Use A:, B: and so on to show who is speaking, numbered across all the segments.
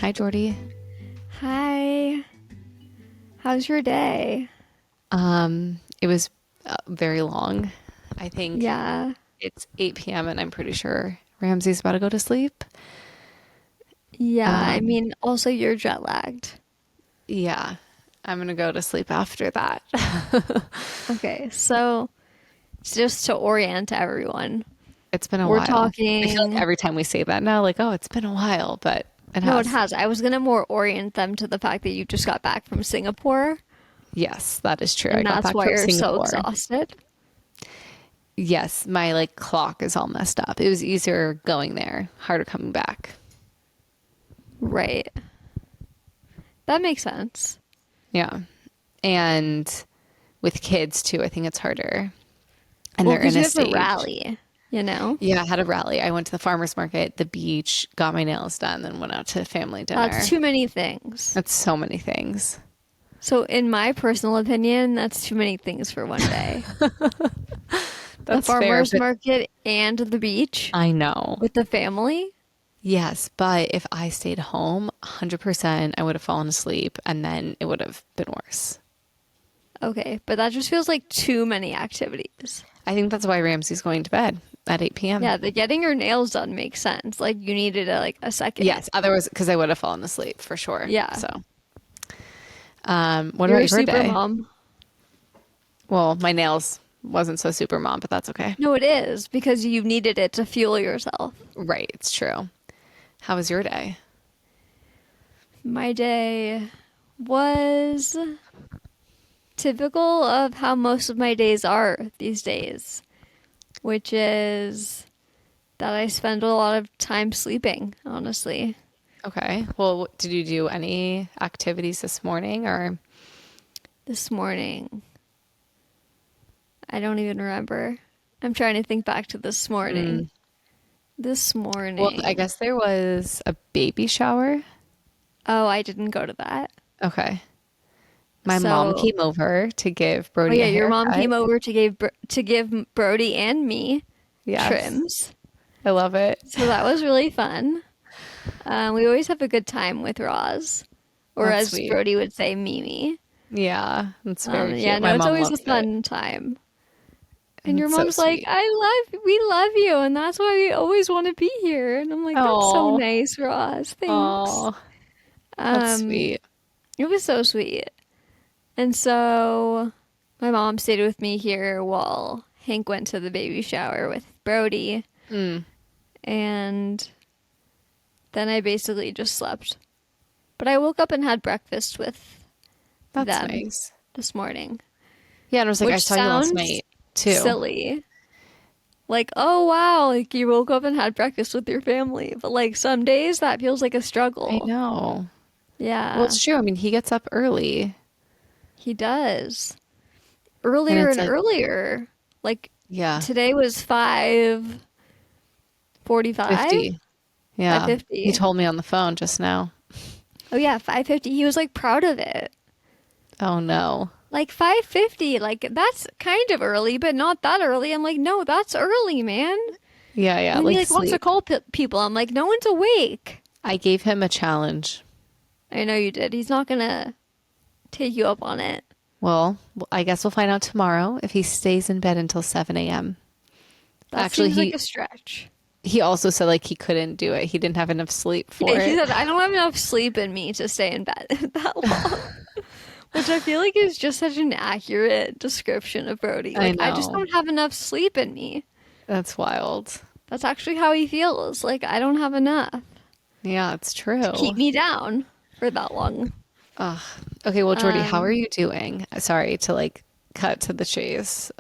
A: Hi, Jordy.
B: Hi. How's your day?
A: It was very long. I think
B: Yeah.
A: it's 8 p.m. and I'm pretty sure Ramsey's about to go to sleep.
B: Yeah, I
A: Um,
B: mean, also you're jet lagged.
A: yeah, I'm gonna go to sleep after that.
B: Okay, so just to orient everyone,
A: It's been a
B: we're
A: while. I feel like
B: talking.
A: every time we say that now, like, oh, it's been a while, but it
B: No, it
A: has.
B: has. I was gonna more orient them to the fact that you just got back from Singapore,
A: Yes, that is true. I
B: and
A: got
B: that's
A: back
B: why
A: from
B: you're so
A: Singapore.
B: exhausted.
A: Yes, my like clock is all messed up. It was easier going there, harder coming back.
B: Right. That makes sense.
A: Yeah. And with kids too, I think it's harder. And
B: Well,
A: they're
B: because
A: in
B: you
A: a
B: have a
A: stage.
B: rally, you know?
A: Yeah, I had a rally. I went to the farmer's market, the beach, got my nails done, then went out to family
B: That's
A: dinner.
B: too many things.
A: That's so many things.
B: So, in my personal opinion, that's too many things for one day. The
A: That's fair,
B: farmer's
A: but
B: market and the beach
A: I know.
B: with the family.
A: Yes, but if I stayed home, 100% I would have fallen asleep and then it would have been worse.
B: Okay, but that just feels like too many activities.
A: I think that's why Ramsey's going to bed at 8 p.m.
B: Yeah, the getting your nails done makes sense. Like you needed a second.
A: Yes, otherwise, because I would have fallen asleep for sure.
B: Yeah,
A: So, what
B: you're
A: about
B: a
A: your
B: super
A: day?
B: mom.
A: Well, my nails wasn't so super mom, but that's okay.
B: No, it is because you needed it to fuel yourself.
A: Right, it's true. How was your day?
B: My day was typical of how most of my days are these days, which is that I spend a lot of time sleeping, honestly.
A: Okay. Well, did you do any activities this morning or?
B: This morning, I don't even remember. I'm trying to think back to this morning.
A: Mm.
B: This
A: Well, I
B: morning.
A: guess there was a baby shower.
B: Oh, I didn't go to that.
A: Okay. My mom
B: So,
A: came over to give
B: oh
A: Brody
B: yeah,
A: a
B: your mom
A: haircut.
B: came over to give Brody and me
A: Yes.
B: trims.
A: I love it.
B: So that was really fun. We always have a good time with Roz, or
A: That's
B: as
A: sweet.
B: Brody would say, Mimi.
A: Yeah, that's very
B: Yeah,
A: cute. My
B: no, it's
A: mom
B: always a
A: loves it.
B: fun time. And
A: And
B: your
A: it's so
B: mom's like,
A: sweet.
B: we love you, and that's why we always want to be here. And I'm like, that's so
A: Oh,
B: nice, Roz. Thanks.
A: oh, that's
B: Um,
A: sweet.
B: it was so sweet. And so my mom stayed with me here while Hank went to the baby shower with Brody.
A: Mm,
B: And then I basically just slept. But I woke up and had breakfast with
A: that's
B: them
A: nice.
B: this morning,
A: Yeah, and I was like, I
B: which
A: saw you last
B: sounds
A: night too.
B: silly. Like, oh wow, like you woke up and had breakfast with your family. But like some days that feels like a
A: I
B: struggle.
A: know. Well,
B: Yeah,
A: it's true. I mean, he gets up early,
B: he does.
A: and
B: Earlier
A: it's
B: and
A: like,
B: earlier. Like
A: yeah,
B: today was 5:45,
A: 50. Yeah. He
B: 5:50.
A: told me on the phone just now.
B: Oh yeah, 5:50. He was like proud of it.
A: Oh no.
B: Like 5:50, like that's kind of early, but not that early. I'm like, "No, that's early, man."
A: Yeah, yeah,
B: And then he
A: like
B: like wants to
A: sleep.
B: call people. I'm like, "No one's awake."
A: I gave him a challenge.
B: I know you did. He's not gonna take you up on it.
A: Well, I guess we'll find out tomorrow if he stays in bed until 7 a.m.
B: That
A: Actually,
B: seems like
A: he
B: a stretch.
A: he also said like he couldn't do it. He didn't have enough sleep
B: Yeah,
A: for
B: he
A: it.
B: said, "I don't have enough sleep in me to stay in bed that long." Which I feel like is just such an accurate description of Brody.
A: I
B: Like, I just
A: know.
B: don't have enough sleep in me.
A: That's wild.
B: That's actually how he feels. Like, I don't have enough
A: Yeah, it's
B: to keep
A: true.
B: me down for that long.
A: Ugh. Okay, well, Jordy, how are
B: Um,
A: you doing? Sorry to like cut to the chase.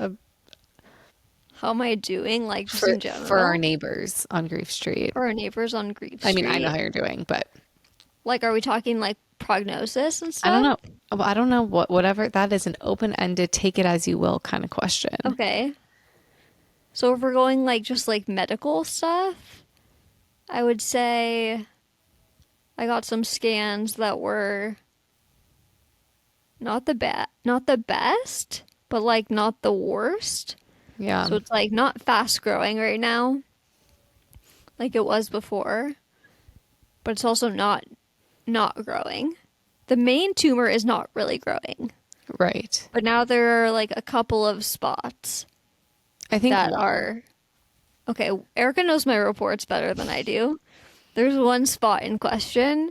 B: how am I doing? Like, just in
A: For our
B: general?
A: neighbors on Grief Street.
B: For our neighbors on Grief
A: I mean, I know
B: Street?
A: how you're doing, but
B: Like, are we talking like prognosis and
A: I don't
B: stuff?
A: know. Well, I don't know whatever that is, an open-ended, take it as you will kind of question.
B: Okay. So if we're going like just like medical stuff, I would say I got some scans that were not the best, but like not the worst.
A: Yeah.
B: So it's like not fast growing right now, like it was before, but it's also not not growing. The main tumor is not really growing.
A: Right.
B: But now there are like a couple of spots
A: I think
B: that
A: one.
B: are okay. Erica knows my reports better than I do. There's one spot in question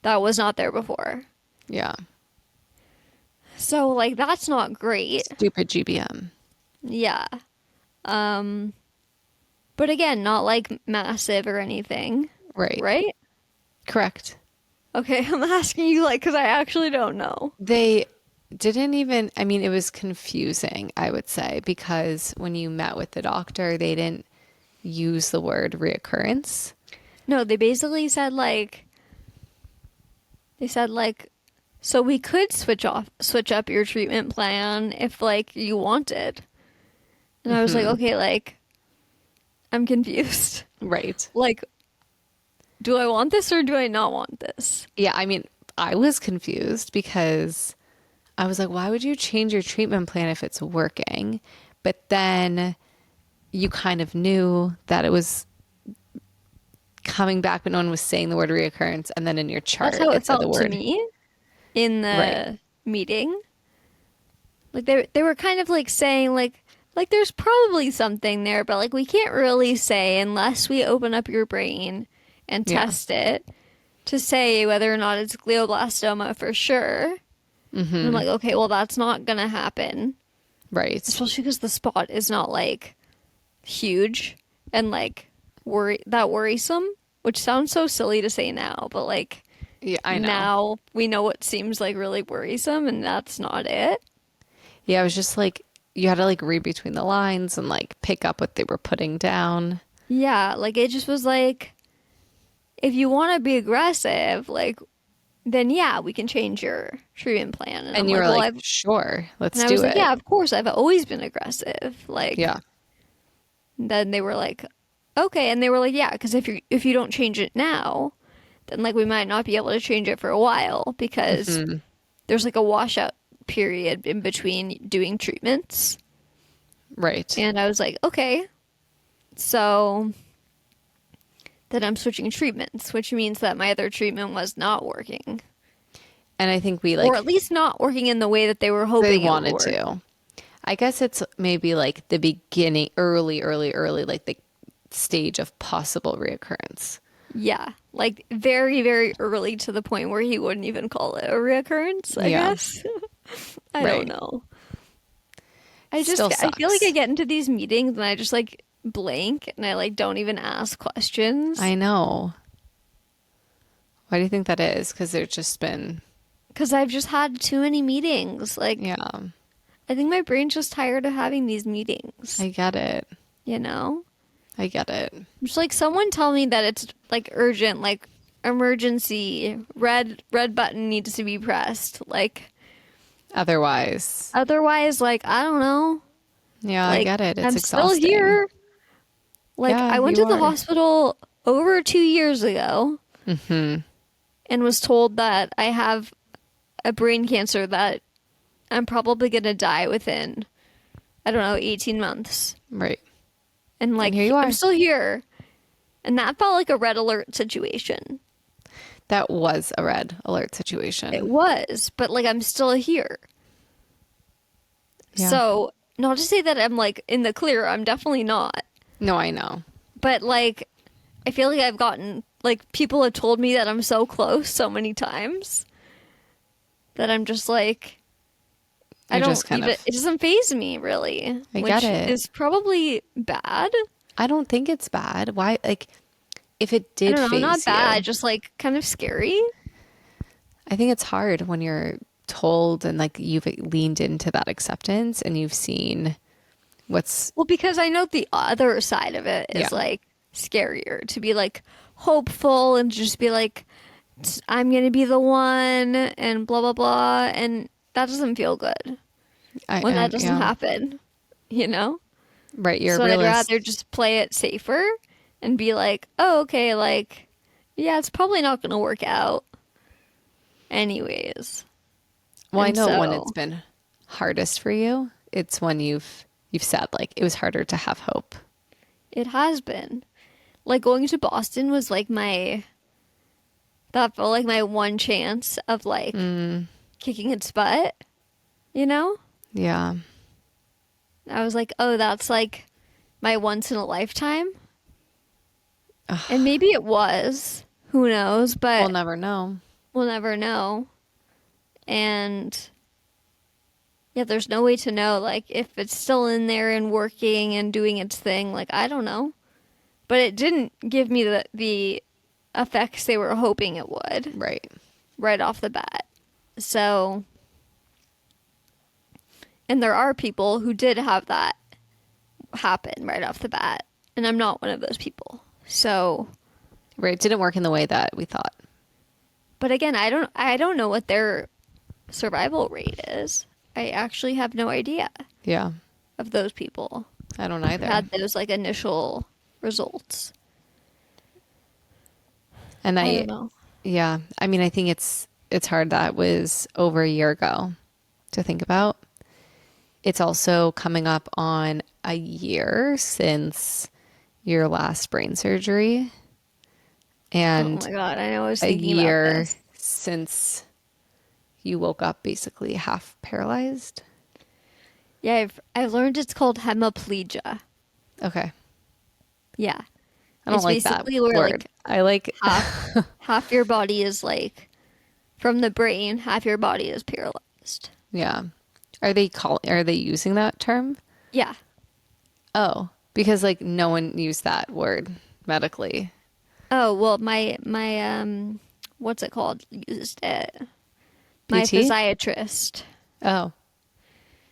B: that was not there before.
A: Yeah.
B: So like that's not great.
A: Stupid GBM.
B: Yeah. Um but again, not like massive or anything,
A: Right.
B: right?
A: Correct.
B: Okay, I'm asking you like cuz I actually don't know.
A: They didn't even, I mean, it was confusing, I would say, because when you met with the doctor, they didn't use the word reoccurrence.
B: No, they basically said like they said like so we could switch up your treatment plan if like you wanted. And I was like,
A: Hmm.
B: okay, like I'm confused.
A: Right.
B: Like, do I want this or do I not want this?
A: Yeah, I mean, I was confused because I was like, why would you change your treatment plan if it's working? But then you kind of knew that it was coming back, but no one was saying the word reoccurrence. And then in your
B: That's
A: chart,
B: how it
A: it said the
B: felt to
A: word.
B: me in
A: Right.
B: the meeting. Like they were kind of like saying like there's probably something there, but like we can't really say unless we open up your brain and
A: Yeah.
B: test it to say whether or not it's glioblastoma for sure. And I'm
A: Hmm.
B: like, okay, well that's not gonna happen,
A: Right.
B: especially because the spot is not like huge and like worrisome, which sounds so silly to say now, but like
A: Yeah, I know.
B: now we know what seems like really worrisome, and that's not it.
A: Yeah, it was just like you had to like read between the lines and like pick up what they were putting down.
B: Yeah, like it just was like, if you want to be aggressive, like, then yeah, we can change your treatment plan. And I'm
A: And you
B: like,
A: were
B: well,
A: like, sure,
B: and
A: let's
B: I was
A: do
B: like,
A: it.
B: yeah, of course, I've always been aggressive.
A: Yeah.
B: Like, then they were like, okay. And they were like, yeah, because if you don't change it now, then like we might not be able to change it for a while because
A: Hmm.
B: there's like a washout period in between doing treatments.
A: Right.
B: And I was like, okay, so then I'm switching treatments, which means that my other treatment was not working,
A: And I think we
B: or at
A: like,
B: least not working in the way that they were
A: they
B: hoping it would
A: wanted
B: work.
A: to. I guess it's maybe like the beginning, early, like the stage of possible reoccurrence.
B: Yeah, like very, very early to the point where he wouldn't even call it a reoccurrence, I
A: Yeah.
B: guess. I don't
A: Right.
B: know.
A: Still
B: I feel like I
A: sucks.
B: get into these meetings and I just like blank and I like don't even ask questions
A: I know. Why do you think that is? Because there's just been,
B: because I've just had too many meetings. Like,
A: yeah,
B: I think my brain's just tired of having these meetings,
A: I get it.
B: you know?
A: I get it.
B: Just like someone tell me that it's like urgent, like emergency, red button needs to be pressed. Like
A: Otherwise,
B: otherwise, like I don't know.
A: yeah, I
B: Like
A: get it. It's
B: I'm still
A: exhausting.
B: here. Like
A: Yeah,
B: I went
A: you
B: to the
A: are.
B: hospital over 2 years ago
A: Hmm.
B: and was told that I have a brain cancer that I'm probably gonna die within, I don't know, 18 months.
A: Right.
B: And
A: And
B: like
A: here you
B: I'm
A: are.
B: still here. And that felt like a red alert situation.
A: That was a red alert
B: It
A: situation.
B: was, but like I'm still here.
A: Yeah.
B: So, not to say that I'm like in the clear, I'm definitely not.
A: No, I know.
B: But like, I feel like I've gotten, like, people have told me that I'm so close so many times that I'm just like, I
A: You're
B: don't
A: just kind
B: even,
A: of,
B: it doesn't faze me really,
A: I get
B: which
A: it.
B: is probably bad.
A: I don't think it's bad. Why, like, if it
B: I
A: did
B: don't know, not
A: phase
B: bad,
A: you,
B: just like kind of scary.
A: I think it's hard when you're told and like you've leaned into that acceptance and you've seen what's,
B: Well, because I know the other side of it
A: yeah,
B: is like scarier to be like hopeful and just be like, I'm gonna be the one and blah blah blah, and that doesn't feel good when that doesn't
A: yeah,
B: happen, you know?
A: right. You're a
B: So I'd rather
A: realist.
B: just play it safer and be like, oh, okay, like, yeah, it's probably not gonna work out anyways.
A: Well, I
B: And
A: know when it's
B: so
A: been hardest for you, it's when you've said like it was harder to have hope.
B: it has been. Like going to Boston was like my that felt like my one chance of like
A: Mm,
B: kicking its butt, you know?
A: yeah.
B: I was like, oh, that's like my once in a lifetime. And
A: Ugh,
B: maybe it was. Who knows?
A: we'll
B: But
A: never know.
B: we'll never know. And yeah, there's no way to know, like, if it's still in there and working and doing its thing. Like, I don't know. But it didn't give me the effects they were hoping it would
A: Right.
B: right off the bat. So, and there are people who did have that happen right off the bat. And I'm not one of those people. So,
A: Right. It didn't work in the way that we thought.
B: but again, I don't know what their survival rate is. I actually have no idea
A: Yeah.
B: of those people
A: I don't
B: who
A: either.
B: had those like initial results.
A: And
B: I
A: I,
B: don't know.
A: yeah. I mean, I think it's hard that was over a year ago to think about. It's also coming up on a year since your last brain surgery
B: Oh
A: and
B: my god, I know I was
A: a
B: thinking about
A: year
B: this.
A: since you woke up basically half paralyzed.
B: Yeah, I've learned it's called hemiplegia.
A: Okay.
B: Yeah.
A: I don't
B: It's
A: like that
B: basically where
A: word.
B: like
A: I like,
B: half your body is like from the brain, half your body is paralyzed.
A: yeah. Are they using that term?
B: Yeah.
A: Oh, because like no one used that word medically.
B: Oh, well my what's it called? Used it. My
A: PT?
B: physiatrist.
A: Oh,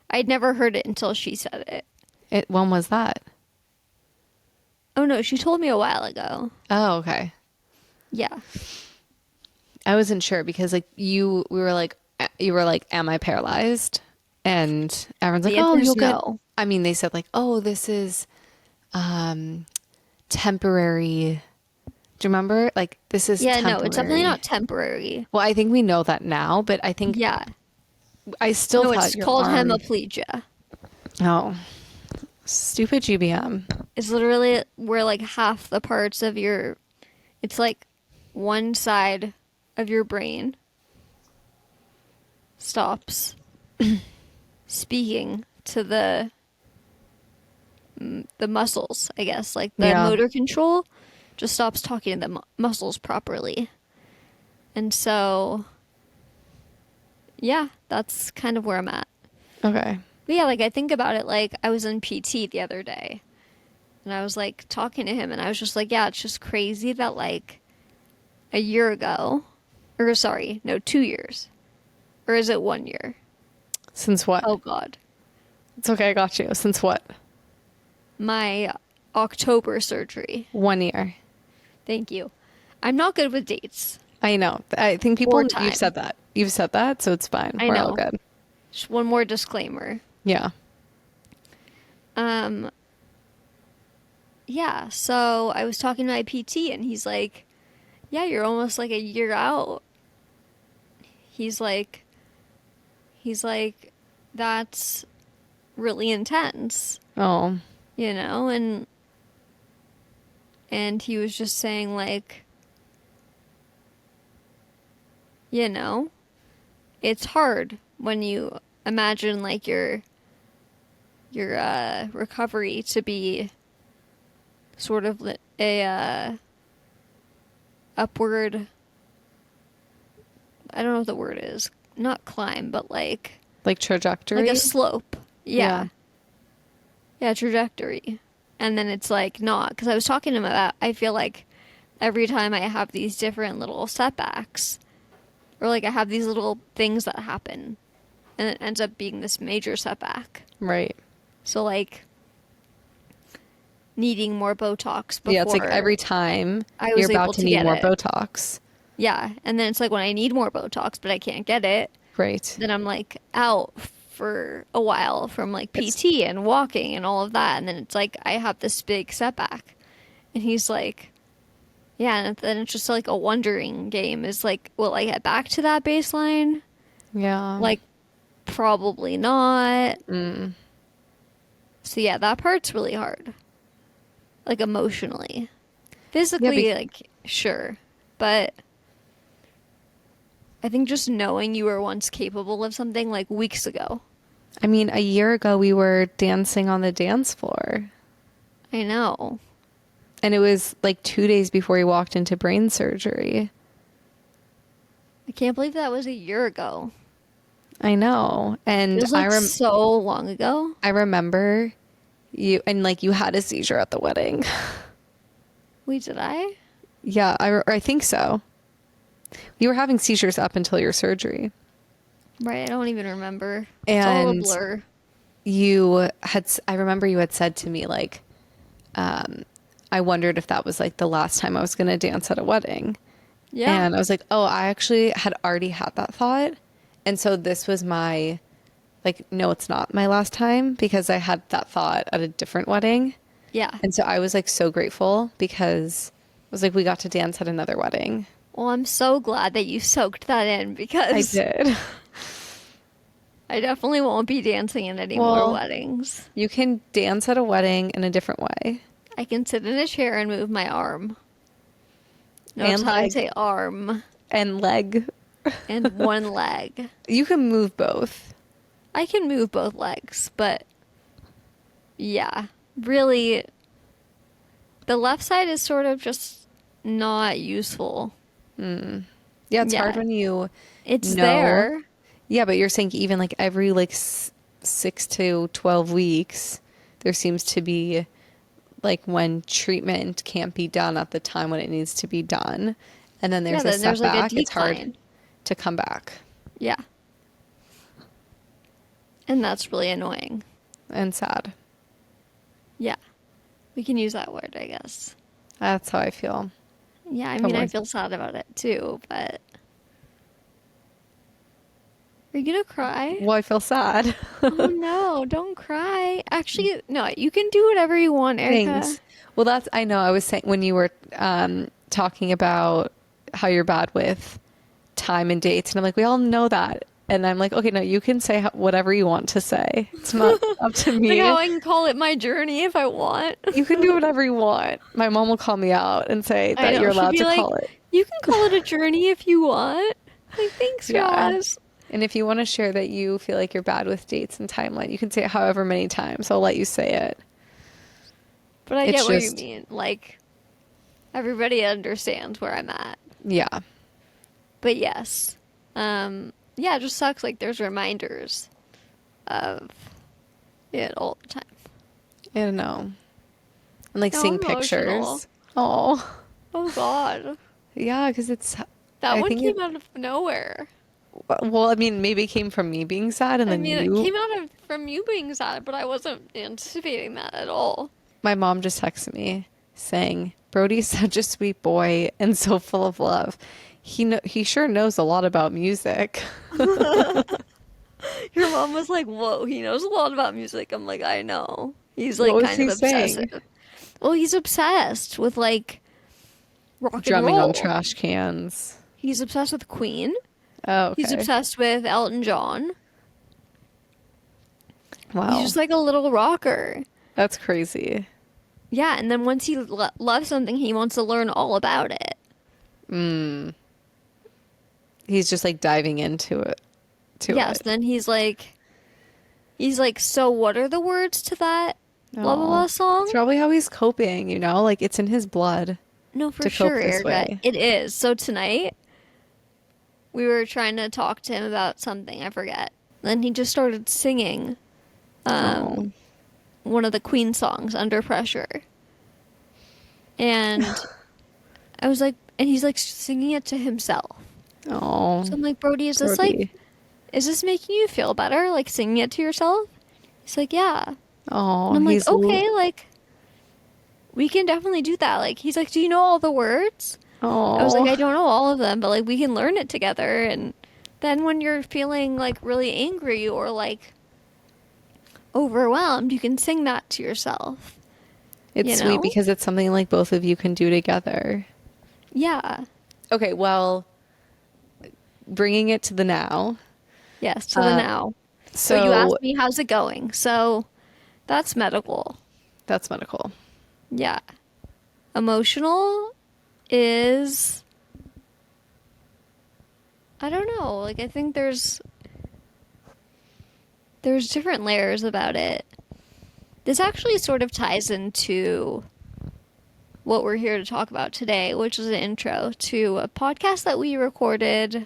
B: I'd never heard it until she said it.
A: when was that?
B: Oh no, she told me a while ago.
A: Oh, okay.
B: Yeah.
A: I wasn't sure because you were like, am I paralyzed? And everyone's like,
B: The
A: oh,
B: answer
A: you'll
B: is
A: get,
B: no.
A: I mean, they said like, oh, this is, um, temporary. Do you remember? Like, this is
B: Yeah, no, it's definitely
A: temporary.
B: not temporary.
A: Well, I think we know that now, but I think
B: Yeah.
A: I still
B: No,
A: thought
B: it's
A: your
B: called
A: arm.
B: hemiplegia.
A: Oh, stupid GBM.
B: It's literally where like half the parts of your it's like one side of your brain stops speaking to the muscles, I guess. Like the
A: Yeah.
B: motor control just stops talking to the muscles properly. And so, yeah, that's kind of where I'm at.
A: Okay.
B: But yeah, like I think about it like I was in PT the other day and I was like talking to him and I was just like, yeah, it's just crazy that like a year ago, or sorry, no, 2 years, or is it 1 year?
A: Since what?
B: Oh God,
A: It's okay. I got you. Since what?
B: my October surgery.
A: 1 year.
B: Thank you. I'm not good with dates
A: I know. I think
B: or
A: you've
B: time.
A: said that. You've said that, so it's fine.
B: I
A: We're all
B: know.
A: good.
B: Just one more disclaimer.
A: Yeah.
B: Um, yeah. So I was talking to my PT, and he's like, "Yeah, you're almost like a year out." He's like, he's like, "That's really intense,"
A: Oh,
B: you know, and he was just saying like, you know, it's hard when you imagine like your recovery to be sort of a upward, I don't know what the word is, not climb, but
A: like
B: like a
A: trajectory?
B: slope.
A: Yeah.
B: Yeah. Yeah, trajectory. And then it's like not, because I was talking to him about, I feel like every time I have these different little setbacks, or like I have these little things that happen, and it ends up being this major setback.
A: Right.
B: So like needing more Botox
A: Yeah, it's like
B: before
A: every time
B: I
A: you're
B: was
A: about
B: able
A: to
B: to
A: need
B: get
A: more
B: it.
A: Botox.
B: Yeah, and then it's like when I need more Botox but I can't get it,
A: Right.
B: then I'm like out for a while from like
A: It's
B: PT and walking and all of that, and then it's like I have this big setback. And he's like, yeah, and then it's just like a wondering game is like, will I get back to that baseline?
A: yeah.
B: Like probably not.
A: Mm.
B: So yeah, that part's really hard. Like emotionally.
A: Yeah,
B: Physically, like, sure. But I think just knowing you were once capable of something like weeks ago.
A: I mean, a year ago we were dancing on the dance floor.
B: I know.
A: And it was like 2 days before he walked into brain surgery.
B: I can't believe that was a year ago.
A: I know. And
B: Feels like so long ago.
A: I remember you, and like you had a seizure at the wedding.
B: Wait, did I?
A: Yeah, I think so. You were having seizures up until your surgery.
B: Right, I don't even remember. It's all a
A: And
B: blur.
A: I remember you had said to me, like, I wondered if that was like the last time I was going to dance at a wedding.
B: Yeah.
A: And I was like, oh, I actually had already had that thought. And so this was my, like, no, it's not my last time because I had that thought at a different wedding.
B: Yeah.
A: And so I was like so grateful because I was like, we got to dance at another wedding.
B: Well, I'm so glad that you soaked that in
A: I
B: because
A: did.
B: I definitely won't be dancing at any more
A: Well,
B: weddings.
A: you can dance at a wedding in a different way.
B: I can sit in a chair and move my arm. Notice
A: And
B: how I
A: leg.
B: say arm
A: And leg.
B: and one leg.
A: You can move both.
B: I can move both legs, but yeah, really, the left side is sort of just not useful.
A: Yeah, it's hard
B: Yeah,
A: when you
B: it's
A: know.
B: there.
A: Yeah, but you're saying even like every like 6 to 12 weeks, there seems to be like when treatment can't be done at the time when it needs to be done. And then
B: Yeah,
A: there's a
B: then there's like a
A: setback. It's hard
B: decline.
A: to come back
B: Yeah, and that's really annoying.
A: and sad.
B: Yeah, we can use that word, I guess.
A: That's how I feel.
B: Yeah, I
A: Don't
B: mean, I
A: worry.
B: feel sad about it too, but are you gonna cry?
A: Well, I feel sad.
B: Oh no, don't cry. Actually, no, you can do whatever you want, Erica.
A: Thanks. Well, I know I was saying when you were talking about how you're bad with time and dates, and I'm like, we all know that. And I'm like, okay, no, you can say whatever you want to say. It's not up to
B: Like how
A: me.
B: I can call it my journey if I want.
A: You can do whatever you want. My mom will call me out and say
B: I
A: that you're
B: know. She'll
A: allowed
B: be
A: to
B: like,
A: call it.
B: you can call it a journey if you want. Like, thanks,
A: Yeah.
B: Roz.
A: And if you want to share that you feel like you're bad with dates and timeline, you can say it however many times. I'll let you say it.
B: But I
A: It's
B: get what you
A: just,
B: mean. Like, everybody understands where I'm at.
A: yeah.
B: But yes. Yeah, it just sucks. Like, there's reminders of it all the time.
A: I don't know. And like
B: Now I'm
A: seeing
B: emotional.
A: pictures. Oh,
B: Oh, God.
A: yeah, because
B: That
A: I
B: one
A: think
B: came out of nowhere.
A: well, I mean, maybe it came from me being sad and
B: I
A: then
B: mean, it
A: you,
B: came out of from you being sad, but I wasn't anticipating that at all.
A: my mom just texted me saying, Brody's such a sweet boy and so full of love. He sure knows a lot about music.
B: Your mom was like, "Whoa, he knows a lot about music." I'm like, "I know." He's
A: What
B: like
A: was
B: kind of
A: he saying?
B: obsessive. Well, he's obsessed with like rock and
A: Drumming on
B: roll.
A: trash cans.
B: He's obsessed with Queen.
A: Oh,
B: He's
A: okay.
B: obsessed with Elton John. He's
A: Wow.
B: just like a little rocker.
A: That's crazy.
B: Yeah, and then once he loves something, he wants to learn all about it.
A: He's just like diving into it. To
B: Yes,
A: it.
B: then he's like, so what are the words to that blah blah
A: Oh,
B: blah
A: it's
B: song?
A: probably how he's coping, you know? Like it's in his blood
B: No, for
A: to cope
B: sure,
A: this
B: Erica.
A: way.
B: It is. So tonight we were trying to talk to him about something, I forget. Then he just started singing
A: Oh,
B: one of the Queen songs, Under Pressure. And I was like, and he's like singing it to himself.
A: oh,
B: So I'm like, Brody,
A: Brody.
B: is this making you feel better? Like singing it to yourself? He's like, yeah. And
A: Oh,
B: I'm like, okay, like we can definitely do that. Like he's like, do you know all the words? I was like, I
A: oh,
B: don't know all of them, but like we can learn it together. And then when you're feeling like really angry or like overwhelmed, you can sing that to yourself.
A: it's
B: You
A: sweet
B: know?
A: because it's something like both of you can do together.
B: Yeah.
A: Okay, well, bringing it to the now.
B: Yes, to the
A: Uh,
B: now. So you
A: so
B: asked me, how's it going? So that's medical.
A: that's medical.
B: Yeah. Emotional is I don't know. Like, I think there's different layers about it. This actually sort of ties into what we're here to talk about today, which is an intro to a podcast that we recorded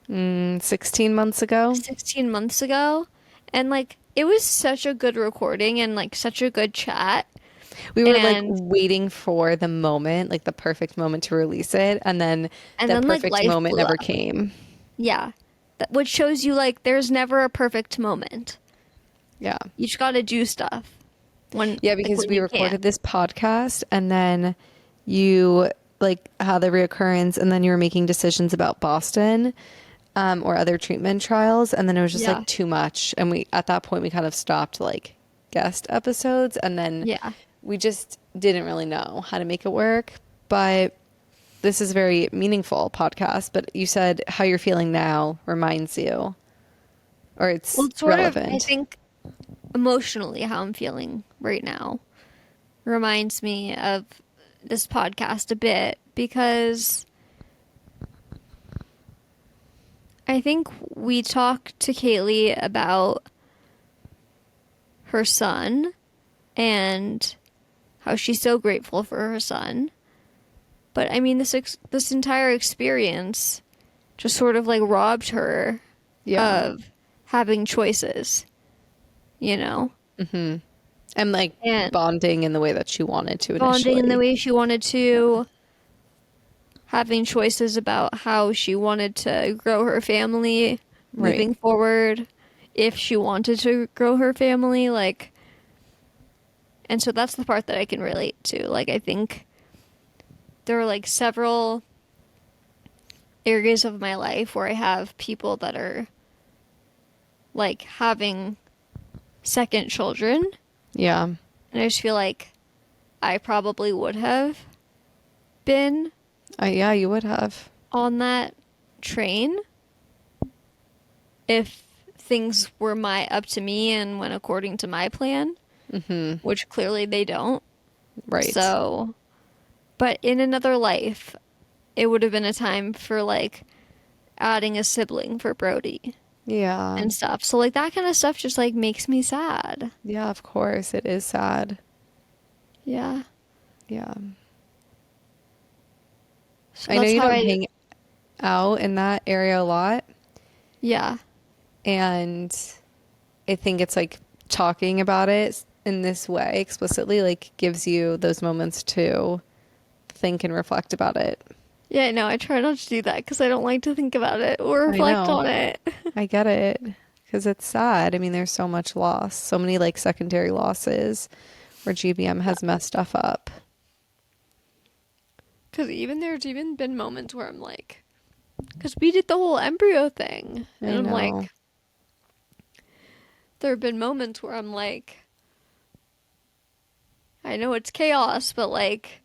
A: 16 months ago.
B: 16 months ago. And like, it was such a good recording and like such a good chat.
A: We were like
B: And
A: waiting for the moment, like the perfect moment to release it, and then
B: and
A: that
B: then like
A: perfect
B: life
A: moment
B: blew
A: never
B: up.
A: came.
B: Yeah. Which shows you like there's never a perfect moment.
A: Yeah.
B: You just gotta do stuff
A: Yeah,
B: like
A: because
B: when
A: we
B: you can.
A: recorded this podcast and then you like had the reoccurrence and then you were making decisions about Boston or other treatment trials and then it was just
B: Yeah.
A: like too much and we at that point we kind of stopped like guest episodes and then
B: Yeah.
A: we just didn't really know how to make it work. But this is a very meaningful podcast, but you said how you're feeling now reminds you or
B: Well,
A: it's
B: it's sort of, I
A: relevant.
B: think, emotionally how I'm feeling right now reminds me of this podcast a bit because I think we talked to Kaylee about her son and how she's so grateful for her son. But I mean, this entire experience just sort of like robbed her
A: Yeah.
B: of having choices, you know,
A: And like
B: and
A: bonding in the way that she wanted to
B: bonding in the
A: initially.
B: way she wanted
A: Yeah.
B: to, having choices about how she wanted to grow her family
A: Right.
B: moving forward, if she wanted to grow her family, like, and so that's the part that I can relate to. Like, I think there are like several areas of my life where I have people that are like having second children,
A: Yeah.
B: and I just feel like I probably would have been
A: Yeah, you would have.
B: on that train if things were my up to me and went according to my plan, which clearly they don't.
A: Right.
B: So, but in another life, it would have been a time for like adding a sibling for Brody
A: Yeah.
B: and stuff. So like that kind of stuff just like makes me sad.
A: Yeah, of course. It is sad.
B: Yeah.
A: Yeah.
B: So
A: I know
B: that's
A: you
B: how
A: don't
B: I
A: hang out in that area a lot.
B: yeah.
A: And I think it's like talking about it in this way explicitly, like gives you those moments to think and reflect about it.
B: Yeah, no, I try not to do that because I don't like to think about it or
A: I
B: reflect
A: know.
B: on it.
A: I get it. Because it's sad. I mean, there's so much loss, so many like secondary losses where GBM has messed stuff up.
B: Because even there's even been moments where I'm like, because we did the whole embryo thing, and
A: I
B: I'm
A: know.
B: like, there have been moments where I'm like, I know it's chaos, but like,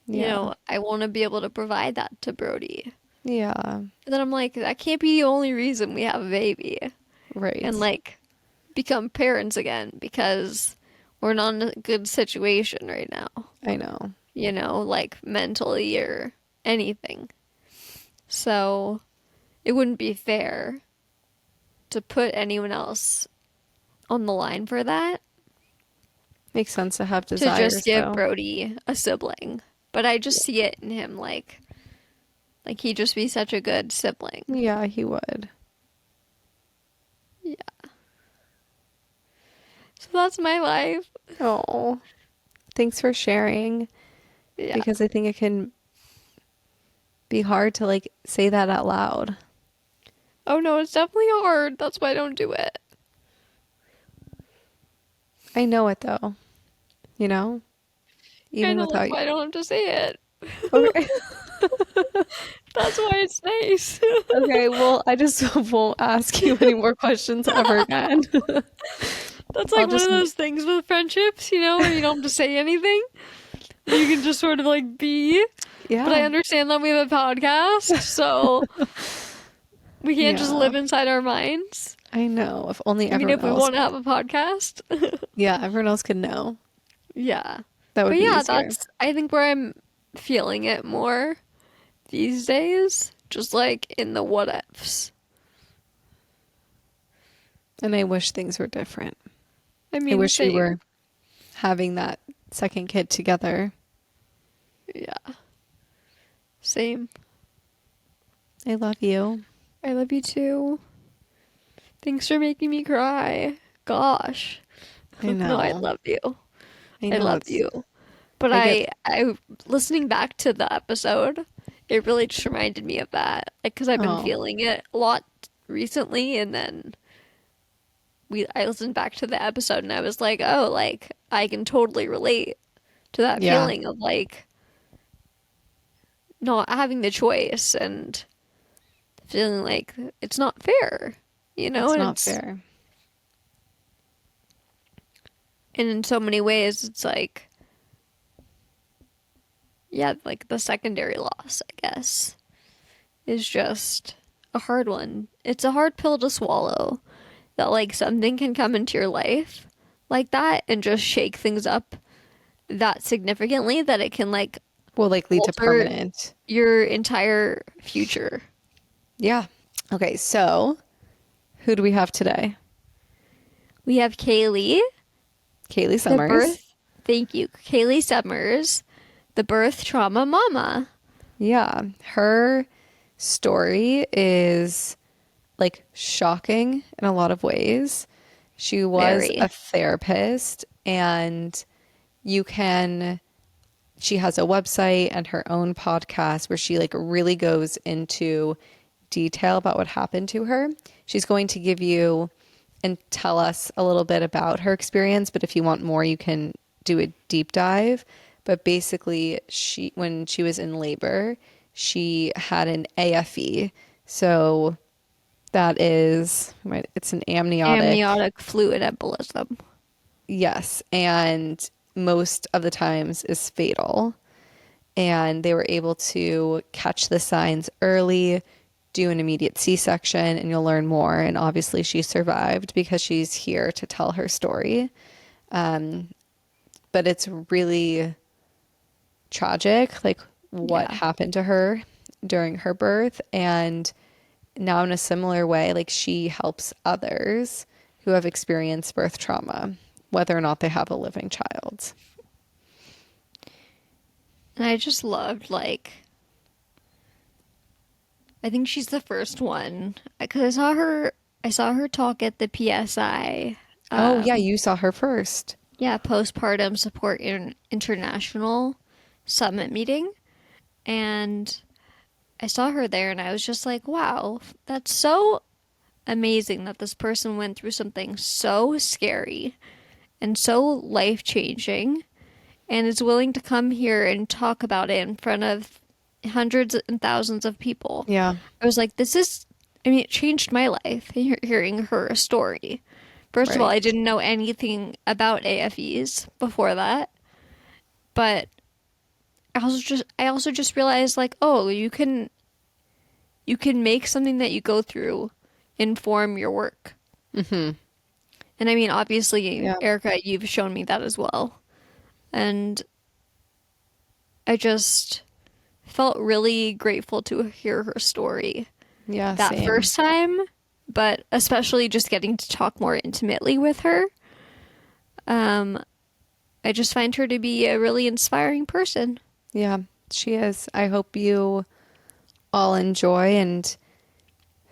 A: Yeah.
B: I want to be able to provide that to Brody.
A: Yeah.
B: And then I'm like, that can't be the only reason we have a baby and
A: Right.
B: like become parents again because we're not in a good situation right now,
A: I know.
B: like mentally or anything. So it wouldn't be fair to put anyone else on the line for that,
A: Makes sense to have
B: to just
A: desires
B: give
A: though.
B: Brody a sibling. But I just see it in him like he'd just be such a good sibling.
A: Yeah, he would.
B: Yeah. So that's my life.
A: Oh, thanks for sharing
B: Yeah.
A: because I think it can be hard to like say that out loud.
B: Oh no, it's definitely hard. That's why I don't do it.
A: I know it though, you know,
B: I
A: even
B: know that's
A: without you.
B: why I don't have to say it.
A: Okay.
B: That's why it's nice.
A: Okay, well, I just won't ask you any more questions ever again.
B: That's
A: I'll
B: like one
A: just,
B: of those things with friendships, where you don't have to say anything. You can just sort of like be. But I
A: yeah,
B: understand that we have a podcast, so we can't just
A: yeah,
B: live inside our minds.
A: I know. If only
B: I mean,
A: everyone
B: if we
A: else,
B: want to have a podcast.
A: yeah, everyone else could know.
B: Yeah.
A: That would
B: But
A: be
B: yeah,
A: easier.
B: that's, I think, where I'm feeling it more these days, just like in the what ifs.
A: And I wish things were different.
B: I
A: I
B: mean,
A: wish we
B: same.
A: were having that second kid together.
B: Yeah, same.
A: I love you.
B: I love you too. Thanks for making me cry. Gosh.
A: I
B: No, I
A: know.
B: love you.
A: I
B: I
A: know
B: love
A: it's
B: you. But
A: I get
B: I listening back to the episode, it really just reminded me of that. Like, because I've been
A: oh,
B: feeling it a lot recently, and then I listened back to the episode, and I was like, oh, like I can totally relate to that
A: yeah,
B: feeling of like not having the choice and feeling like it's not fair,
A: it's
B: and
A: not
B: it's
A: fair.
B: and in so many ways it's like yeah, like the secondary loss, I guess, is just a hard one. It's a hard pill to swallow that like something can come into your life like that and just shake things up that significantly that it can like
A: Will like lead to
B: alter
A: permanent.
B: your entire future.
A: Yeah. Okay, so who do we have today?
B: We have Kaylee,
A: Kaylee
B: the
A: Summers.
B: birth, thank you, Kaylee Summers, the birth trauma mama.
A: Yeah. Her story is like shocking in a lot of ways. She was a
B: Very.
A: therapist and you can she has a website and her own podcast where she like really goes into detail about what happened to her. She's going to give you and tell us a little bit about her experience, but if you want more, you can do a deep dive. But basically, she when she was in labor, she had an AFE. So that is, it's an amniotic.
B: Amniotic fluid embolism.
A: Yes, and most of the times is fatal. And they were able to catch the signs early, do an immediate C-section, and you'll learn more. And obviously, she survived because she's here to tell her story. But it's really tragic, like what
B: Yeah.
A: happened to her during her birth. And now, in a similar way, like she helps others who have experienced birth trauma, whether or not they have a living child.
B: And I just loved like I think she's the first one because I saw her talk at the PSI.
A: Oh, yeah,
B: Um,
A: you saw her first.
B: yeah, postpartum support international summit meeting, and I saw her there, and I was just like, wow, that's so amazing that this person went through something so scary and so life changing, and is willing to come here and talk about it in front of hundreds and thousands of people.
A: Yeah,
B: I was like, this is, I mean, it changed my life hearing her story. First of all,
A: right.
B: I didn't know anything about AFEs before that, but I also just realized like, oh, you can make something that you go through inform your work.
A: Mm-hmm.
B: And I mean, obviously,
A: Yeah.
B: Erica, you've shown me that as well. And I just felt really grateful to hear her story
A: Yeah,
B: that
A: same.
B: first time, but especially just getting to talk more intimately with her. Um, I just find her to be a really inspiring person.
A: Yeah, she is. I hope you all enjoy and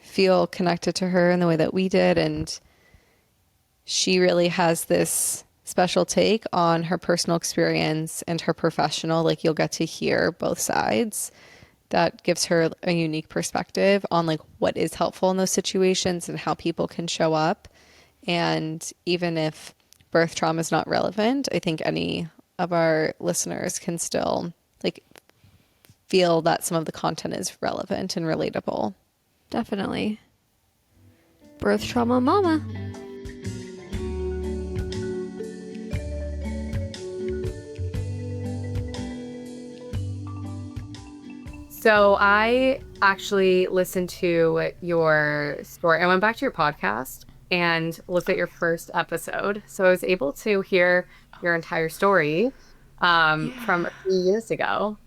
A: feel connected to her in the way that we did. And she really has this special take on her personal experience and her professional. Like you'll get to hear both sides. That gives her a unique perspective on like what is helpful in those situations and how people can show up. And even if birth trauma is not relevant, I think any of our listeners can still like feel that some of the content is relevant and relatable.
B: Definitely. Birth trauma mama.
C: So I actually listened to your story. I went back to your podcast and looked at your first episode. So I was able to hear your entire story
B: Yeah.
C: from a few years ago.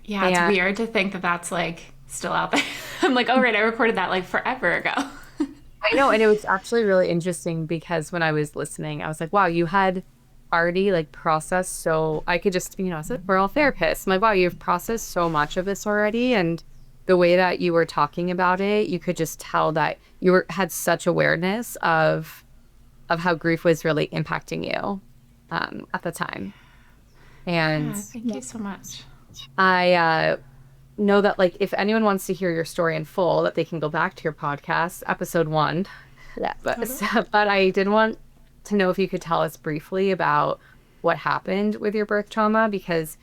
D: Yeah, it's
C: And
D: weird to think that that's like still out there. I'm like, oh, right, I recorded that like forever ago.
C: I know, and it was actually really interesting because when I was listening, I was like, wow, you had already like processed so I could just, we're all therapists. I'm like, wow, you've processed so much of this already. And the way that you were talking about it, you could just tell that had such awareness of how grief was really impacting you at the time. And
D: Yeah, thank you so much.
C: I know that like if anyone wants to hear your story in full, that they can go back to your podcast, episode 1.
B: Yeah.
C: But I did want to know if you could tell us briefly about what happened with your birth trauma, because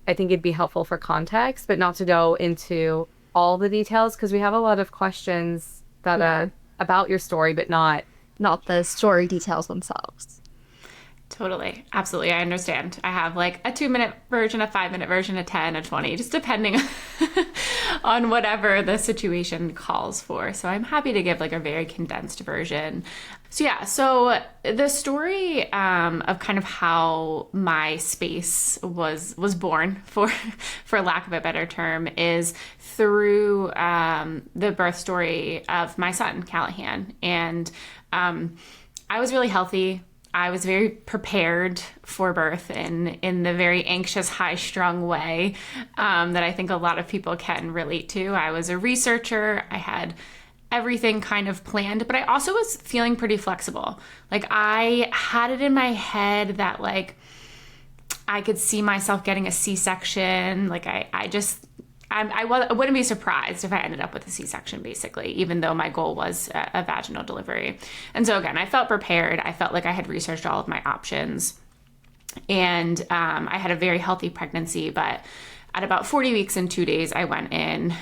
C: I think it'd be helpful for context, but not to go into all the details because we have a lot of questions that about your story, but
B: Not the story details themselves.
D: Totally. Absolutely. I understand. I have like a 2-minute version, a 5-minute version, a 10, a 20, just depending on whatever the situation calls for. So I'm happy to give like a very condensed version. So yeah, so the story of kind of how my space was born, for lack of a better term, is through the birth story of my son, Callahan. And I was really healthy. I was very prepared for birth in the very anxious, high-strung way that I think a lot of people can relate to. I was a researcher. I had everything kind of planned, but I also was feeling pretty flexible. Like I had it in my head that like I could see myself getting a C-section. Like I wouldn't be surprised if I ended up with a C-section, basically, even though my goal was a vaginal delivery. And so again, I felt prepared. I felt like I had researched all of my options. And I had a very healthy pregnancy, but at about 40 weeks and 2 days, I went in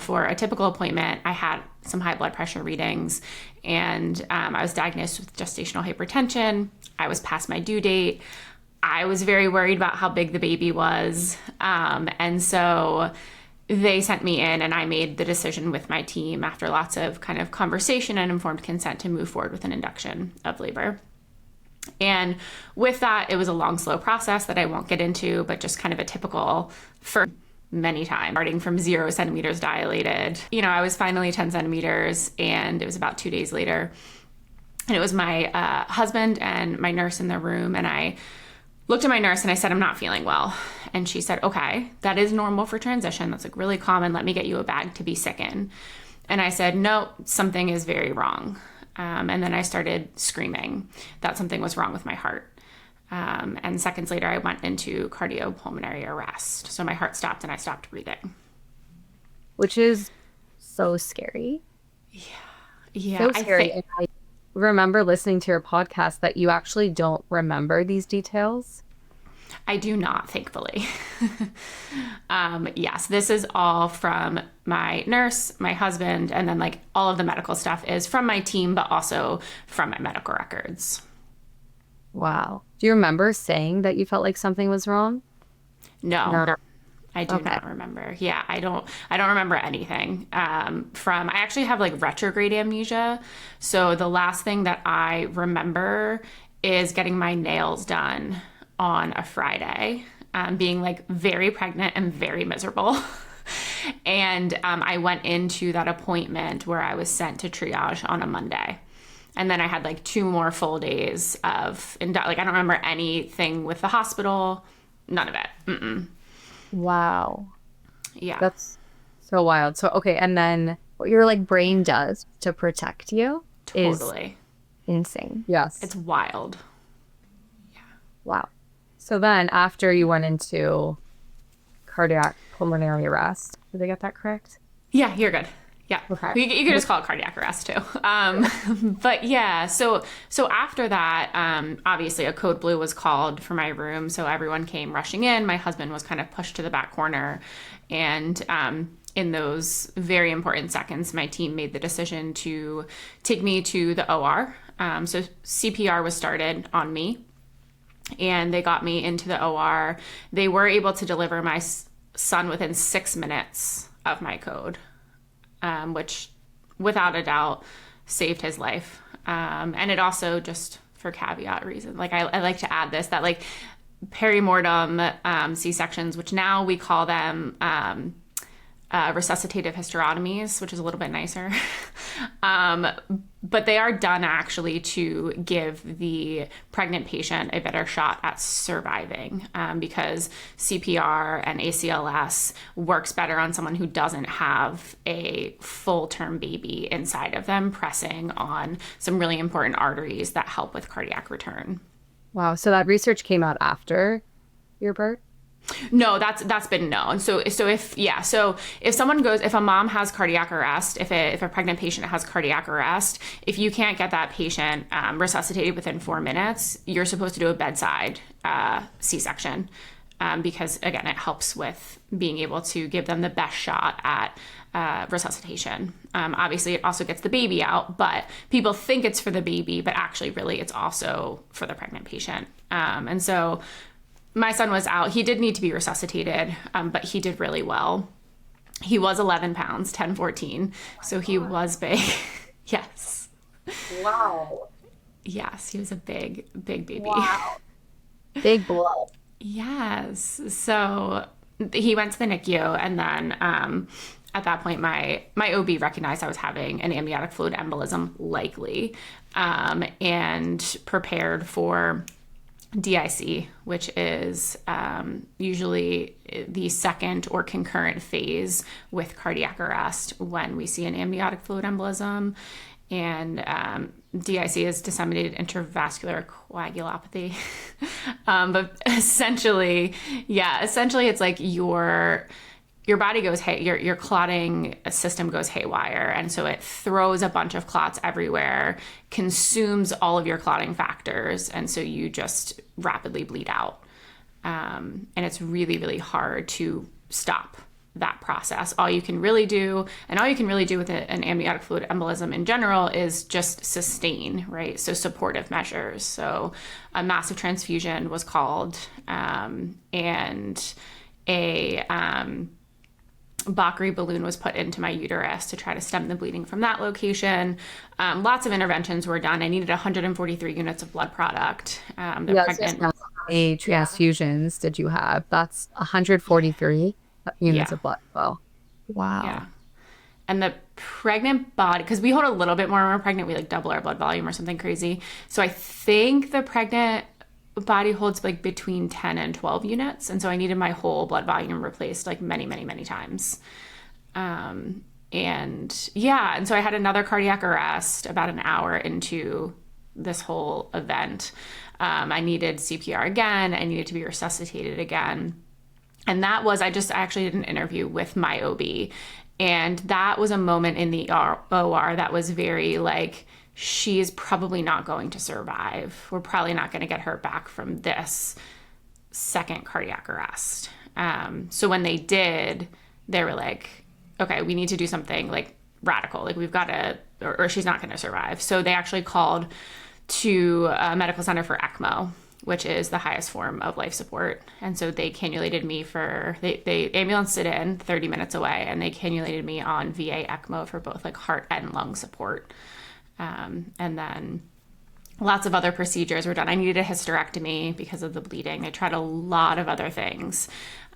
D: for a typical appointment. I had some high blood pressure readings, and I was diagnosed with gestational hypertension. I was past my due date. I was very worried about how big the baby was. And so they sent me in, and I made the decision with my team after lots of kind of conversation and informed consent to move forward with an induction of labor. And with that, it was a long, slow process that I won't get into, but just kind of a typical for many times, starting from 0 centimeters dilated. I was finally 10 centimeters, and it was about 2 days later. And it was my husband and my nurse in the room, and I looked at my nurse and I said, I'm not feeling well. And she said, okay, that is normal for transition. That's like really common. Let me get you a bag to be sick in. And I said, no, something is very wrong. And then I started screaming that something was wrong with my heart. And seconds later, I went into cardiopulmonary arrest. So my heart stopped and I stopped breathing.
B: Which is so scary.
D: Yeah.
C: so scary. And I remember listening to your podcast that you actually don't remember these details.
D: I do not, thankfully. Yes, this is all from my nurse, my husband, and then like all of the medical stuff is from my team, but also from my medical records.
C: Wow. Do you remember saying that you felt like something was wrong?
D: No. I do not remember. Yeah, I don't remember anything. I actually have like retrograde amnesia. So the last thing that I remember is getting my nails done on a Friday, being like very pregnant and very miserable. And I went into that appointment where I was sent to triage on a Monday. And then I had like 2 more full days of, like, I don't remember anything with the hospital, none of it. Mm-mm.
C: Wow.
D: Yeah.
C: That's so wild. So, okay. And then
B: What your like brain does to protect you
D: Totally.
B: is insane.
C: yes.
D: It's wild.
B: Wow.
C: So then after you went into cardiac pulmonary arrest, did I get that correct?
D: Yeah, you're good. Yeah.
C: Okay.
D: You could just call it cardiac arrest too. But yeah, so after that, obviously a code blue was called for my room. So everyone came rushing in. My husband was kind of pushed to the back corner. And in those very important seconds, my team made the decision to take me to the OR. So CPR was started on me, and they got me into the OR. They were able to deliver my son within 6 minutes of my code. Which without a doubt saved his life. And it also, just for caveat reason, like I like to add this, that like perimortem C-sections, which now we call them resuscitative hysterotomies, which is a little bit nicer. But they are done actually to give the pregnant patient a better shot at surviving, because CPR and ACLS works better on someone who doesn't have a full-term baby inside of them, pressing on some really important arteries that help with cardiac return.
C: Wow. So that research came out after your birth?
D: No, that's been known. So if someone goes, if a mom has cardiac arrest, if a pregnant patient has cardiac arrest, if you can't get that patient resuscitated within 4 minutes, you're supposed to do a bedside C-section, because again, it helps with being able to give them the best shot at resuscitation. Obviously, it also gets the baby out, but people think it's for the baby, but actually, really, it's also for the pregnant patient. And so my son was out. He did need to be resuscitated, but he did really well. He was 11 pounds, 10, 14. So he was big. Yes.
C: Wow.
D: Yes, he was a big, big baby.
C: Wow. Big blood.
D: Yes. So he went to the NICU, and then at that point, my OB recognized I was having an amniotic fluid embolism, likely, and prepared for DIC, which is usually the second or concurrent phase with cardiac arrest when we see an amniotic fluid embolism. And DIC is disseminated intravascular coagulopathy. But essentially it's like your body goes, your clotting system goes haywire. And so it throws a bunch of clots everywhere, consumes all of your clotting factors. And so you just rapidly bleed out. And it's really, really hard to stop that process. All you can really do with an amniotic fluid embolism in general is just sustain, right? So supportive measures. So a massive transfusion was called, and a Bakri balloon was put into my uterus to try to stem the bleeding from that location. Lots of interventions were done. I needed 143 units of blood product. How
C: many transfusions did you have? That's 143 units of blood. Well, wow.
D: Yeah. And the pregnant body, because we hold a little bit more when we're pregnant, we like double our blood volume or something crazy. So I think the pregnant body holds like between 10 and 12 units. And so I needed my whole blood volume replaced like many, many, many times. And so I had another cardiac arrest about an hour into this whole event. I needed CPR again. I needed to be resuscitated again. And that was, I actually did an interview with my OB. And that was a moment in the OR that was very like, she is probably not going to survive. We're probably not going to get her back from this second cardiac arrest. So when they did, they were like, okay, we need to do something like radical. Like we've got to, or she's not going to survive. So they actually called to a medical center for ECMO, which is the highest form of life support. And so they cannulated me they ambulanced it in 30 minutes away, and they cannulated me on VA ECMO for both like heart and lung support. And then lots of other procedures were done. I needed a hysterectomy because of the bleeding. They tried a lot of other things.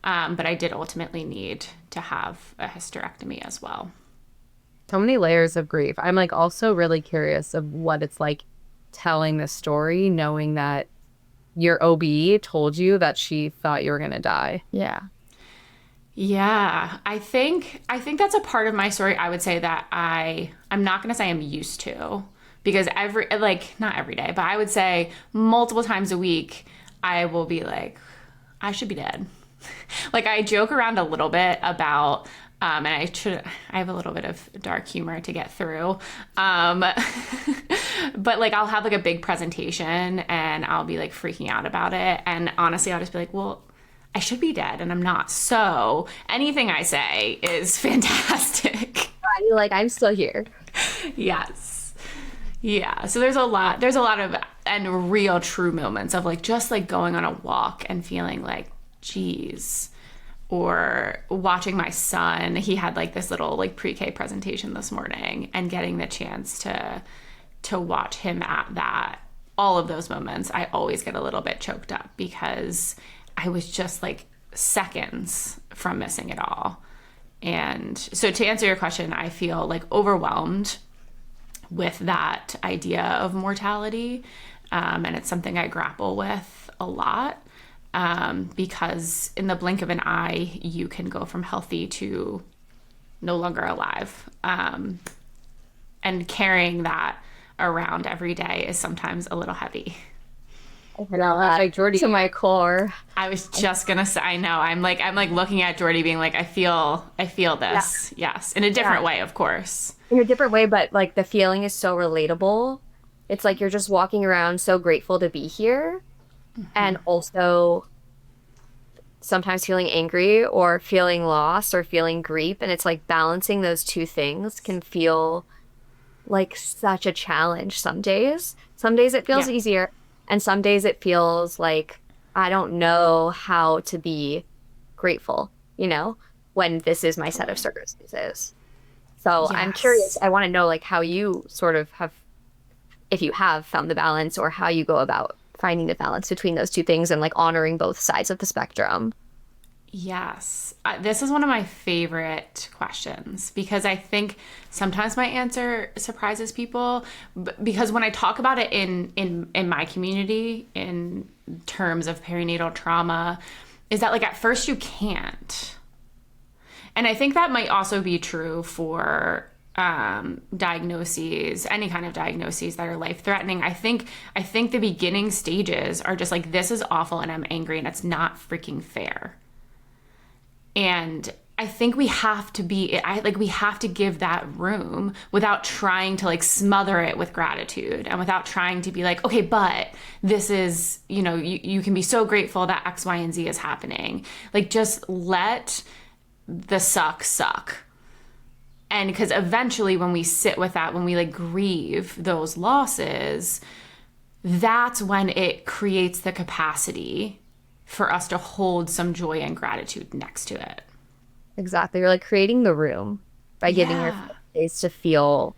D: But I did ultimately need to have a hysterectomy as well.
C: So many layers of grief. I'm like also really curious of what it's like telling this story, knowing that your OB told you that she thought you were going to die.
A: Yeah.
D: Yeah, I think that's a part of my story. I would say that I'm not going to say I'm used to, because not every day, but I would say multiple times a week, I will be like, I should be dead. Like I joke around a little bit about, and I have a little bit of dark humor to get through. But like I'll have like a big presentation and I'll be like freaking out about it. And honestly, I'll just be like, well, I should be dead and I'm not. So anything I say is fantastic.
C: Like I'm still here.
D: Yes. Yeah. So there's a lot of and real true moments of like just like going on a walk and feeling like, geez, or watching my son. He had like this little like pre-K presentation this morning, and getting the chance to watch him at that all of those moments, I always get a little bit choked up because I was just like seconds from missing it all. And so to answer your question, I feel like overwhelmed with that idea of mortality. And it's something I grapple with a lot, because in the blink of an eye, you can go from healthy to no longer alive. And carrying that around every day is sometimes a little heavy.
B: I know that
C: Like Jordy.
B: to my core.
D: I was just gonna say, I know. I'm like looking at Jordy being like, I feel this. Yes. In a different way, of course.
B: In a different way, but like the feeling is so relatable. It's like you're just walking around so grateful to be here, and also sometimes feeling angry or feeling lost or feeling grief. And it's like balancing those two things can feel like such a challenge some days. Some days it feels easier, and some days it feels like I don't know how to be grateful, when this is my set of circumstances. So I'm curious, I want to know like how you sort of have, if you have found the balance, or how you go about finding the balance between those two things and like honoring both sides of the spectrum.
D: Yes. This is one of my favorite questions because I think sometimes my answer surprises people, because when I talk about it in my community in terms of perinatal trauma, is that like at first you can't. And I think that might also be true for diagnoses, any kind of diagnoses that are life-threatening. I think the beginning stages are just like, this is awful and I'm angry and it's not freaking fair. And I think we have to we have to give that room without trying to like smother it with gratitude, and without trying to be like, okay, but this is, you can be so grateful that X, Y, and Z is happening. Like, just let the suck. And because eventually when we sit with that, when we like grieve those losses, that's when it creates the capacity for us to hold some joy and gratitude next to it.
B: Exactly. You're like creating the room by giving your space to feel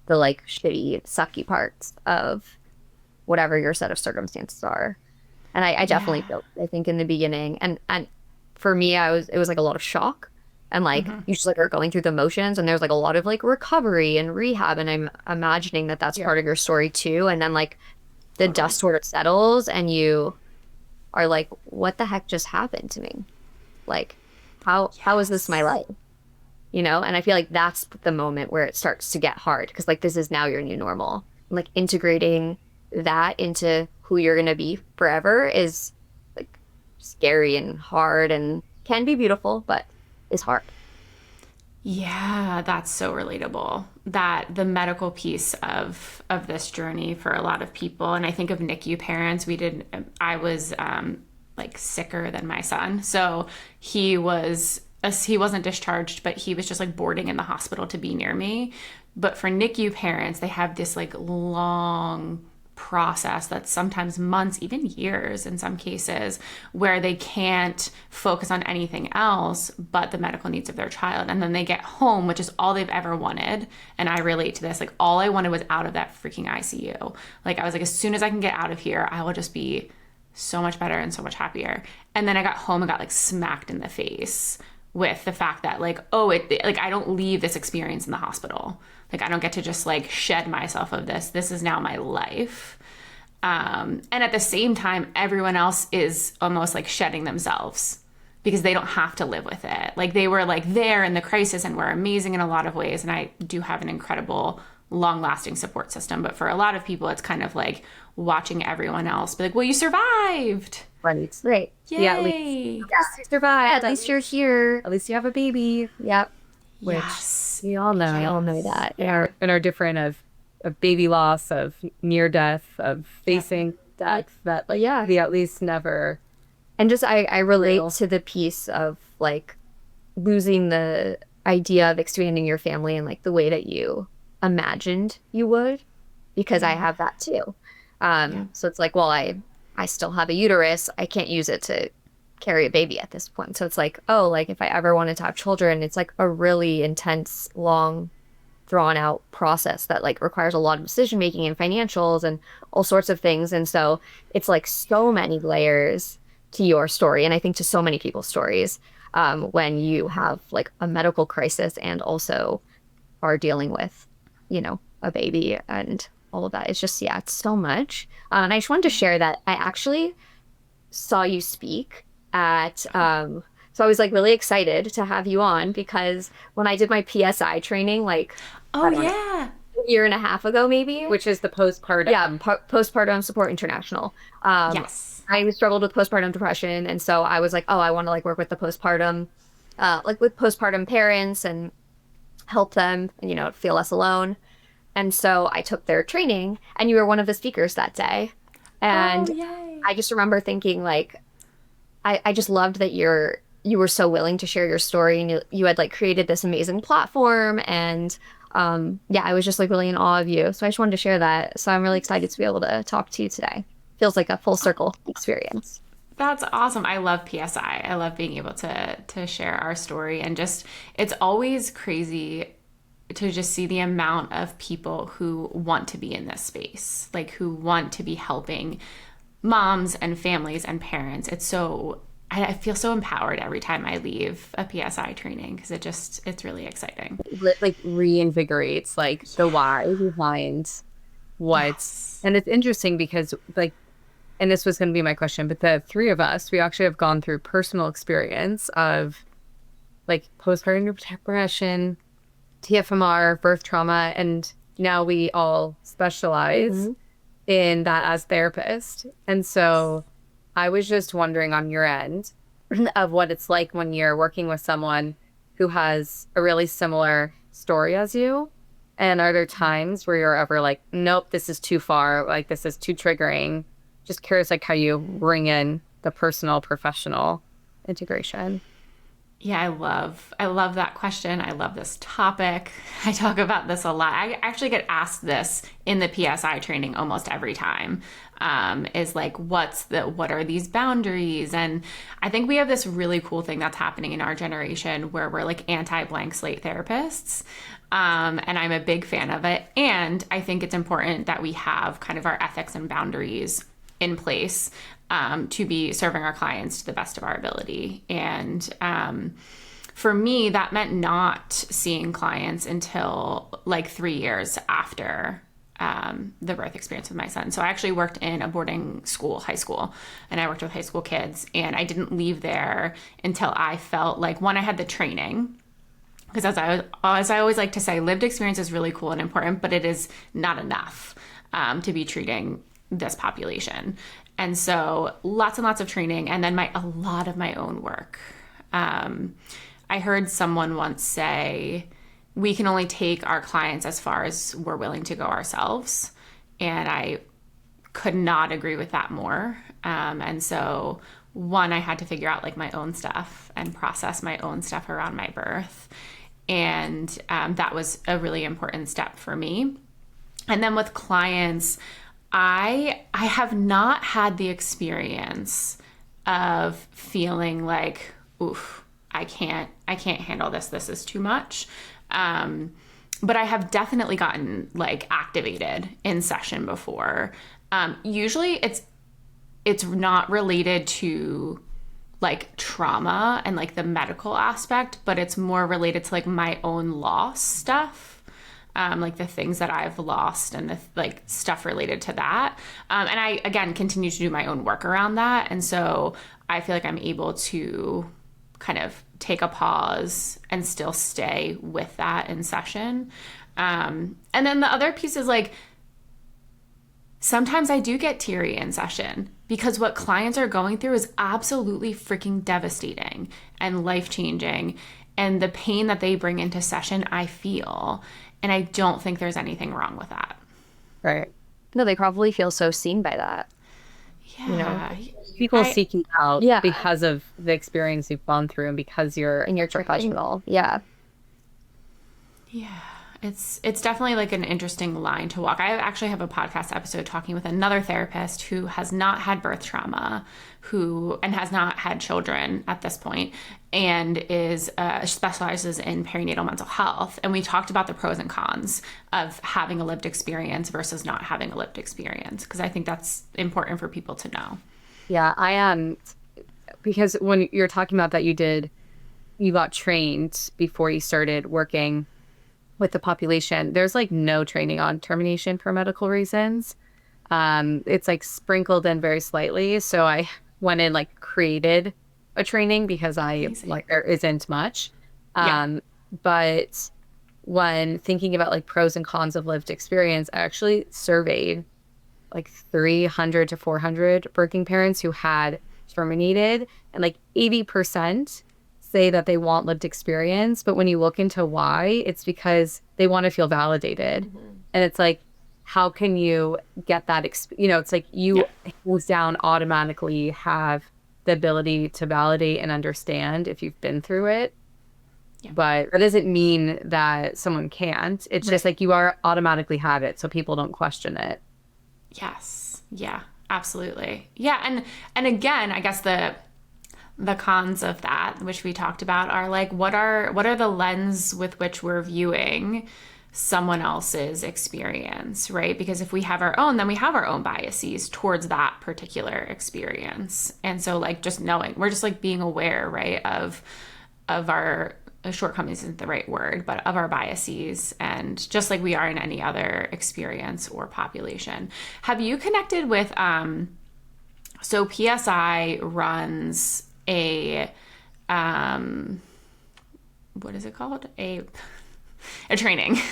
B: the like shitty, sucky parts of whatever your set of circumstances are. And I definitely feel, I think in the beginning, and for me, it was like a lot of shock, and like you just like are going through the motions, and there's like a lot of like recovery and rehab, and I'm imagining that that's part of your story too. And then like the dust sort of settles, and you are like, what the heck just happened to me? Like, how is this my life? And I feel like that's the moment where it starts to get hard, because like this is now your new normal. Like integrating that into who you're gonna be forever is like scary and hard, and can be beautiful, but is hard.
D: Yeah, that's so relatable. That the medical piece of this journey for a lot of people, and I think of NICU parents. I was like sicker than my son, so he wasn't discharged, but he was just like boarding in the hospital to be near me. But for NICU parents, they have this like long process that's sometimes months, even years in some cases, where they can't focus on anything else but the medical needs of their child. And then they get home, which is all they've ever wanted. And I relate to this. Like, all I wanted was out of that freaking ICU. Like, I was like, as soon as I can get out of here, I will just be so much better and so much happier. And then I got home and got like smacked in the face with the fact that like, like I don't leave this experience in the hospital. Like, I don't get to just like shed myself of this. This is now my life. And at the same time, everyone else is almost like shedding themselves because they don't have to live with it. Like, they were like there in the crisis and were amazing in a lot of ways. And I do have an incredible long-lasting support system. But for a lot of people, it's kind of like watching everyone else be like, well, you survived.
B: Right. Right.
D: Yay.
B: Yeah, at least you survived. At least you're here.
C: At least you have a baby.
B: Yep.
C: Which
D: Yes.
C: we all know.
B: We all know that.
C: In our different of baby loss, of near death, of facing death, that like we at least never.
B: And just I relate to the piece of like losing the idea of expanding your family in like the way that you imagined you would, because I have that too. So it's like, well, I still have a uterus. I can't use it to carry a baby at this point. So it's like, oh, like if I ever wanted to have children, it's like a really intense, long
E: drawn out process that like requires a lot of decision making and financials and all sorts of things. And so it's like so many layers to your story, and I think to so many people's stories, when you have like a medical crisis and also are dealing with, you know, a baby and all of that. It's just, yeah, it's so much. And I just wanted to share that I actually saw you speak at, so I was like really excited to have you on because when I did my PSI training, like,
D: Oh,
E: I don't know,
D: yeah.
E: a year and a half ago, maybe.
C: Which is the postpartum.
E: Yeah, Postpartum Support International.
D: Yes.
E: I struggled with postpartum depression, and so I was like, oh, I want to like work with the postpartum, like with postpartum parents and help them, you know, feel less alone. And so I took their training, and you were one of the speakers that day. And
D: Oh, yay.
E: I just remember thinking like, I just loved that you were so willing to share your story, and you had like created this amazing platform, and yeah, I was just like really in awe of you. So I just wanted to share that. So I'm really excited to be able to talk to you today. Feels like a full circle experience.
D: That's awesome. I love PSI. I love being able to share our story, and just it's always crazy to just see the amount of people who want to be in this space, like who want to be helping moms and families and parents. It's so I feel so empowered every time I leave a PSI training because it's really exciting.
C: Like reinvigorates like the why behind what.
D: Yes.
C: And it's interesting because like, and this was going to be my question, but the three of us, we actually have gone through personal experience of like postpartum depression, TFMR, birth trauma, and now we all specialize in that as therapists. And so I was just wondering on your end of what it's like when you're working with someone who has a really similar story as you. And are there times where you're ever like, nope, this is too far, like this is too triggering? Just curious like how you bring in the personal professional integration.
D: Yeah, I love that question. I love this topic. I talk about this a lot. I actually get asked this in the PSI training almost every time. Is like, what are these boundaries? And I think we have this really cool thing that's happening in our generation where we're like anti-blank slate therapists. And I'm a big fan of it. And I think it's important that we have kind of our ethics and boundaries in place to be serving our clients to the best of our ability. And for me, that meant not seeing clients until like 3 years after the birth experience with my son. So I actually worked in a boarding school, high school, and I worked with high school kids. And I didn't leave there until I felt like, one, I had the training. Because as I always like to say, lived experience is really cool and important, but it is not enough to be treating this population. And so lots and lots of training, and then a lot of my own work. I heard someone once say, we can only take our clients as far as we're willing to go ourselves. And I could not agree with that more. And so one, I had to figure out like my own stuff and process my own stuff around my birth. And that was a really important step for me. And then with clients, I have not had the experience of feeling like, oof, I can't handle this. This is too much. But I have definitely gotten like activated in session before. Usually it's not related to like trauma and like the medical aspect, but it's more related to like my own loss stuff. Like the things that I've lost and the like stuff related to that. And I, again, continue to do my own work around that. And so I feel like I'm able to kind of take a pause and still stay with that in session. And then the other piece is like, sometimes I do get teary in session because what clients are going through is absolutely freaking devastating and life-changing. And the pain that they bring into session, I feel. And I don't think there's anything wrong with that.
C: Right.
E: No, they probably feel so seen by that.
D: Yeah.
E: You know,
C: People seek you out
E: Yeah.
C: because of the experience you've gone through and because you're
E: in your professional. Yeah.
D: Yeah. it's definitely like an interesting line to walk. I actually have a podcast episode talking with another therapist who has not had birth trauma, and has not had children at this point, and is specializes in perinatal mental health. And we talked about the pros and cons of having a lived experience versus not having a lived experience, because I think that's important for people to know.
C: Yeah, I am. Because when you're talking about that, you got trained before you started working with the population. There's like no training on termination for medical reasons. It's like sprinkled in very slightly. So I went and like created a training because there isn't much. But when thinking about like pros and cons of lived experience, I actually surveyed like 300 to 400 working parents who had terminated, and like 80% say that they want lived experience. But when you look into why, it's because they want to feel validated. And it's like, how can you get that it's like you hands down automatically have the ability to validate and understand if you've been through it. But that doesn't mean that someone can't. It's just like you are automatically have it, so people don't question it.
D: Yes. Yeah, absolutely. Yeah. And again, I guess the cons of that, which we talked about, are like, what are the lens with which we're viewing someone else's experience, right? Because if we have our own, then we have our own biases towards that particular experience. And so like just knowing, we're just like being aware, right, of our shortcomings isn't the right word, but of our biases, and just like we are in any other experience or population. Have you connected with so PSI runs a what is it called? A training. I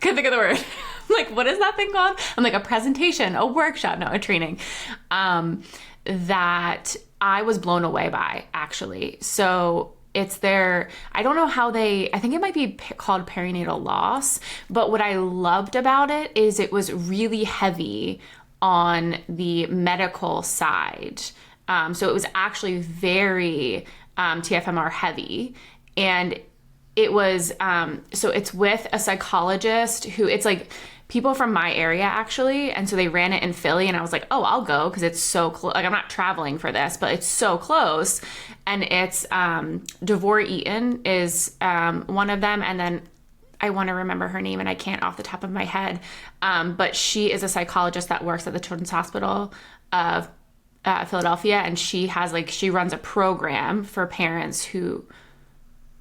D: couldn't think of the word. I'm like, what is that thing called? I'm like, a presentation, a workshop, no, a training. That I was blown away by, actually. So it's I don't know how I think it might be called perinatal loss, but what I loved about it is it was really heavy on the medical side. So it was actually very TFMR heavy. And it was, so it's with a psychologist who, it's like people from my area actually. And so they ran it in Philly, and I was like, oh, I'll go, because it's so close. Like, I'm not traveling for this, but it's so close. And it's Devore Eaton is one of them. And then I want to remember her name and I can't off the top of my head. But she is a psychologist that works at the Children's Hospital of Philadelphia. And she runs a program for parents who,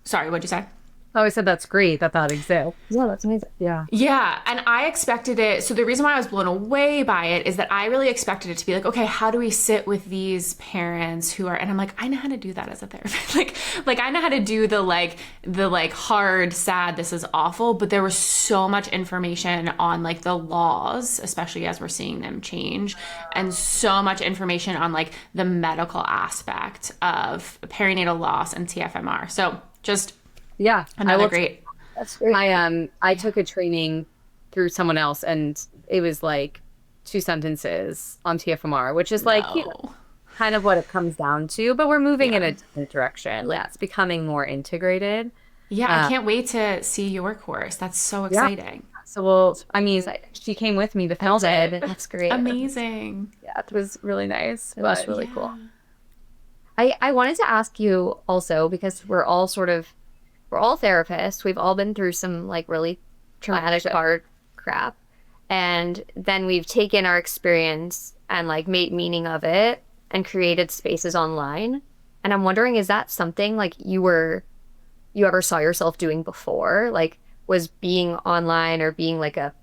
D: sorry, what'd you say?
C: Oh, I said that's great that exists.
E: Yeah, that's amazing.
C: Yeah.
D: Yeah. And I expected it. So the reason why I was blown away by it is that I really expected it to be like, okay, how do we sit with these parents who are, and I'm like, I know how to do that as a therapist. like I know how to do the hard, sad, this is awful. But there was so much information on like the laws, especially as we're seeing them change, and so much information on like the medical aspect of perinatal loss and TFMR. So just another great.
E: That's great.
C: I took a training through someone else, and it was like 2 sentences on TFMR, which is like kind of what it comes down to. But we're moving in a different direction. Yeah, it's becoming more integrated.
D: Yeah, I can't wait to see your course. That's so exciting.
C: Yeah. So she came with me to film it.
E: That's great.
D: Amazing.
C: Yeah, it was really nice.
E: It was really cool. I wanted to ask you also, because we're all therapists. We've all been through some like really traumatic, hard crap. And then we've taken our experience and like made meaning of it and created spaces online. And I'm wondering, is that something like you ever saw yourself doing before? Like, was being online or being like a,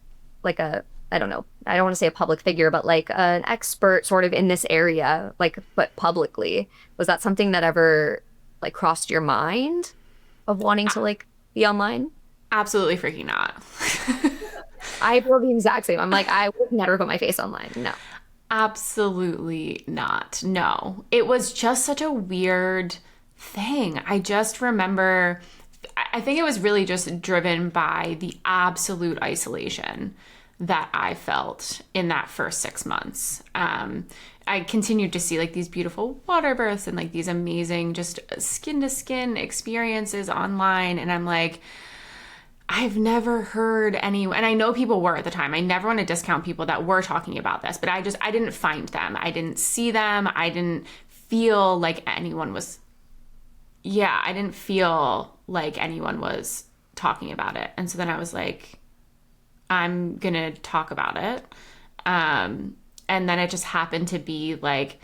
E: I don't know, I don't want to say a public figure, but like an expert sort of in this area, like, but publicly, was that something that ever like crossed your mind of wanting to like be online?
D: Absolutely freaking not.
E: I feel the exact same. I'm like, I would never put my face online. No.
D: Absolutely not. No. It was just such a weird thing. I just remember, I think it was really just driven by the absolute isolation that I felt in that first 6 months. I continued to see like these beautiful water births and like these amazing just skin to skin experiences online. And I'm like, I've never heard any, and I know people were at the time. I never want to discount people that were talking about this, but I didn't find them. I didn't see them. I didn't feel like anyone was, yeah, I didn't feel like anyone was talking about it. And so then I was like, I'm going to talk about it. And then it just happened to be like,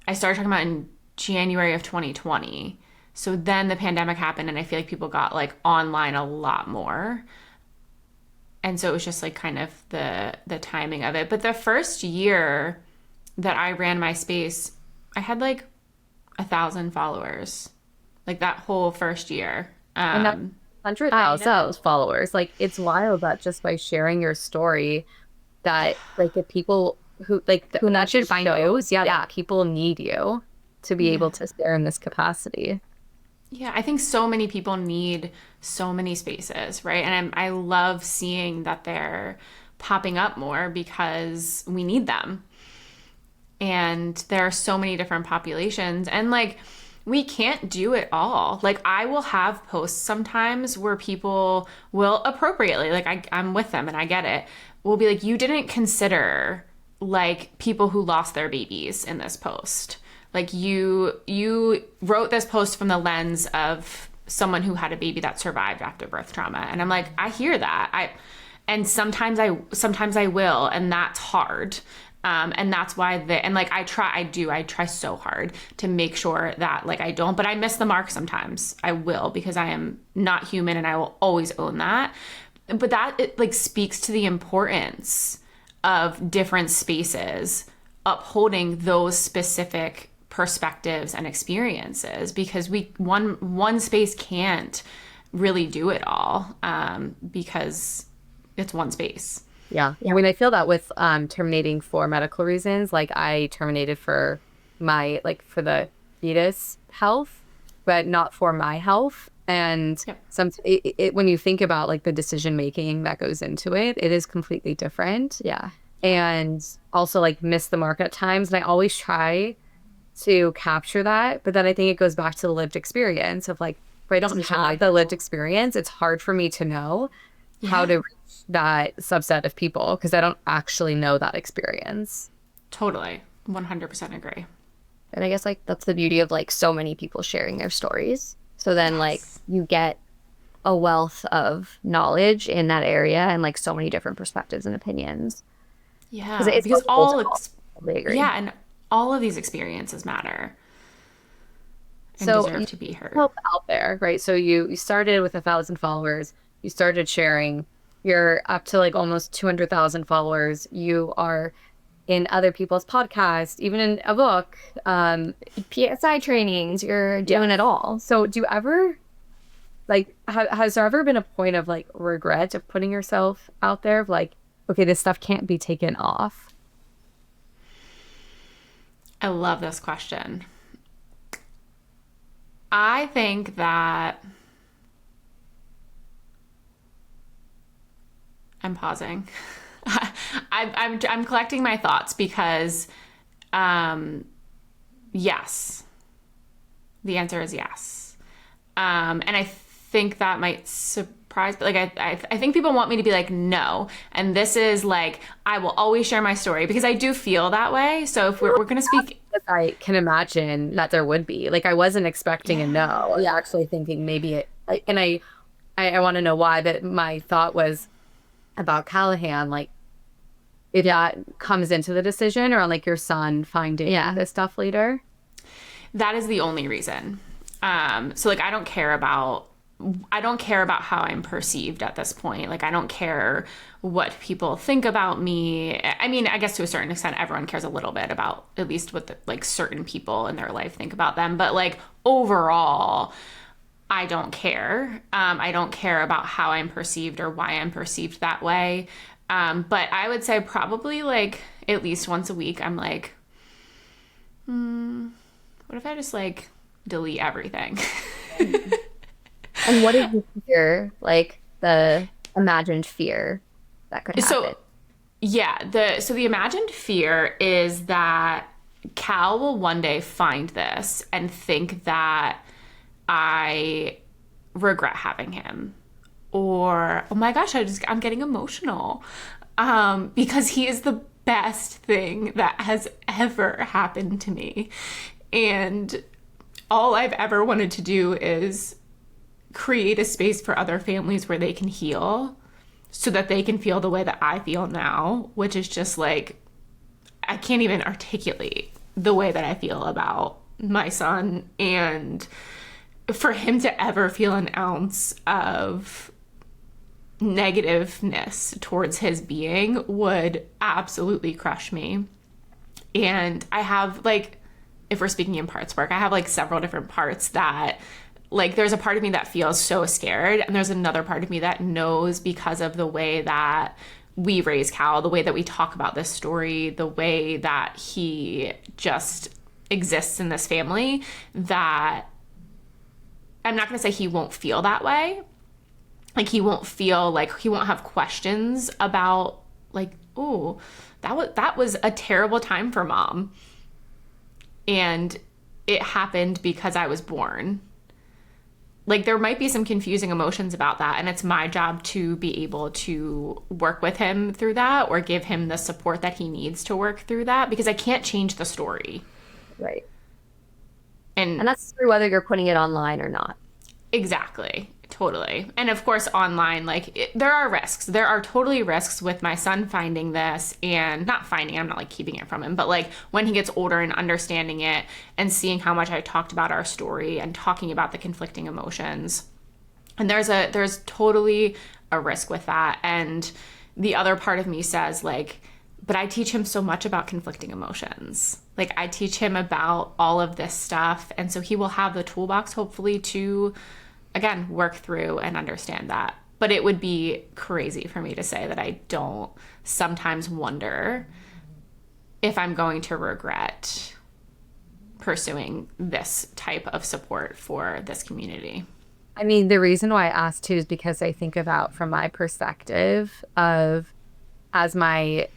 D: I started talking about it in January of 2020. So then the pandemic happened and I feel like people got like online a lot more. And so it was just like kind of the timing of it. But the first year that I ran my space, I had like 1,000 followers. Like that whole first year.
C: And that 100,000 followers. Like, it's wild that just by sharing your story, that like the people who like
E: Who that should find
C: shows, yeah, people need you to be able to share in this capacity.
D: Yeah, I think so many people need so many spaces, right? And I love seeing that they're popping up more because we need them. And there are so many different populations. And like, we can't do it all. Like, I will have posts sometimes where people will appropriately, like I'm with them and I get it, will be like, you didn't consider like people who lost their babies in this post. Like you wrote this post from the lens of someone who had a baby that survived after birth trauma. And I'm like, I hear that. And sometimes I will, and that's hard. And that's why and like, I try so hard to make sure that like, I don't, but I miss the mark sometimes. I will, because I am not human and I will always own that. But that it like speaks to the importance of different spaces upholding those specific perspectives and experiences, because one space can't really do it all, because it's one space.
C: Yeah. I mean, I feel that with terminating for medical reasons. Like, I terminated for for the fetus health, but not for my health. And when you think about like the decision making that goes into it, it is completely different.
E: Yeah.
C: And also like miss the mark at times. And I always try to capture that. But then I think it goes back to the lived experience of like, if I don't have the lived experience, it's hard for me to know how to reach that subset of people, because I don't actually know that experience.
D: Totally. 100% agree.
E: And I guess like that's the beauty of like so many people sharing their stories. So then like you get a wealth of knowledge in that area and like so many different perspectives and opinions.
D: Yeah,
E: It's
D: because
E: agree.
D: yeah, and all of these experiences matter and
C: So
D: deserve to be heard.
C: Help out there, right? So you started with 1,000 followers. You started sharing. You're up to like almost 200,000 followers. You are in other people's podcasts, even in a book,
E: PSI trainings, you're doing it all.
C: So do you ever, like, has there ever been a point of like regret of putting yourself out there of like, okay, this stuff can't be taken off?
D: I love this question. I think that I'm pausing. I'm collecting my thoughts because, yes, the answer is yes. And I think that might surprise, but like, I think people want me to be like, no. And this is like, I will always share my story because I do feel that way. So if we're going to speak.
C: I can imagine that there would be, like, I wasn't expecting a no. I was actually thinking maybe it, and I want to know why, but my thought was about Callahan, like, if that comes into the decision, or like your son finding this stuff later.
D: That is the only reason. So like, I don't care about how I'm perceived at this point. Like, I don't care what people think about me. I mean, I guess to a certain extent, everyone cares a little bit about at least what like certain people in their life think about them. But like overall, I don't care. I don't care about how I'm perceived or why I'm perceived that way. But I would say probably like at least once a week, I'm like, what if I just like delete everything?
E: And what is your fear, like the imagined fear that could happen?
D: So, yeah, the imagined fear is that Cal will one day find this and think that I regret having him, or, oh my gosh, I'm getting emotional. Because he is the best thing that has ever happened to me. And all I've ever wanted to do is create a space for other families where they can heal so that they can feel the way that I feel now, which is just like, I can't even articulate the way that I feel about my son. And for him to ever feel an ounce of negativeness towards his being would absolutely crush me. And I have, like, if we're speaking in parts work, I have like several different parts that, like, there's a part of me that feels so scared, and there's another part of me that knows, because of the way that we raise Cal, the way that we talk about this story, the way that he just exists in this family, that I'm not going to say he won't feel that way. Like, he won't feel like, he won't have questions about, like, oh, that was a terrible time for mom. And it happened because I was born. Like, there might be some confusing emotions about that, and it's my job to be able to work with him through that, or give him the support that he needs to work through that, because I can't change the story.
E: Right.
D: And
E: that's through whether you're putting it online or not.
D: exactly. Totally. And of course, online, like, there are risks. There are totally risks with my son finding this, and not finding, I'm not like keeping it from him, but like when he gets older and understanding it and seeing how much I talked about our story and talking about the conflicting emotions. And there's totally a risk with that. And the other part of me says, like, but I teach him so much about conflicting emotions. Like, I teach him about all of this stuff. And so he will have the toolbox, hopefully, to, again, work through and understand that. But it would be crazy for me to say that I don't sometimes wonder if I'm going to regret pursuing this type of support for this community.
C: I mean, the reason why I asked too is because I think about, from my perspective of, as my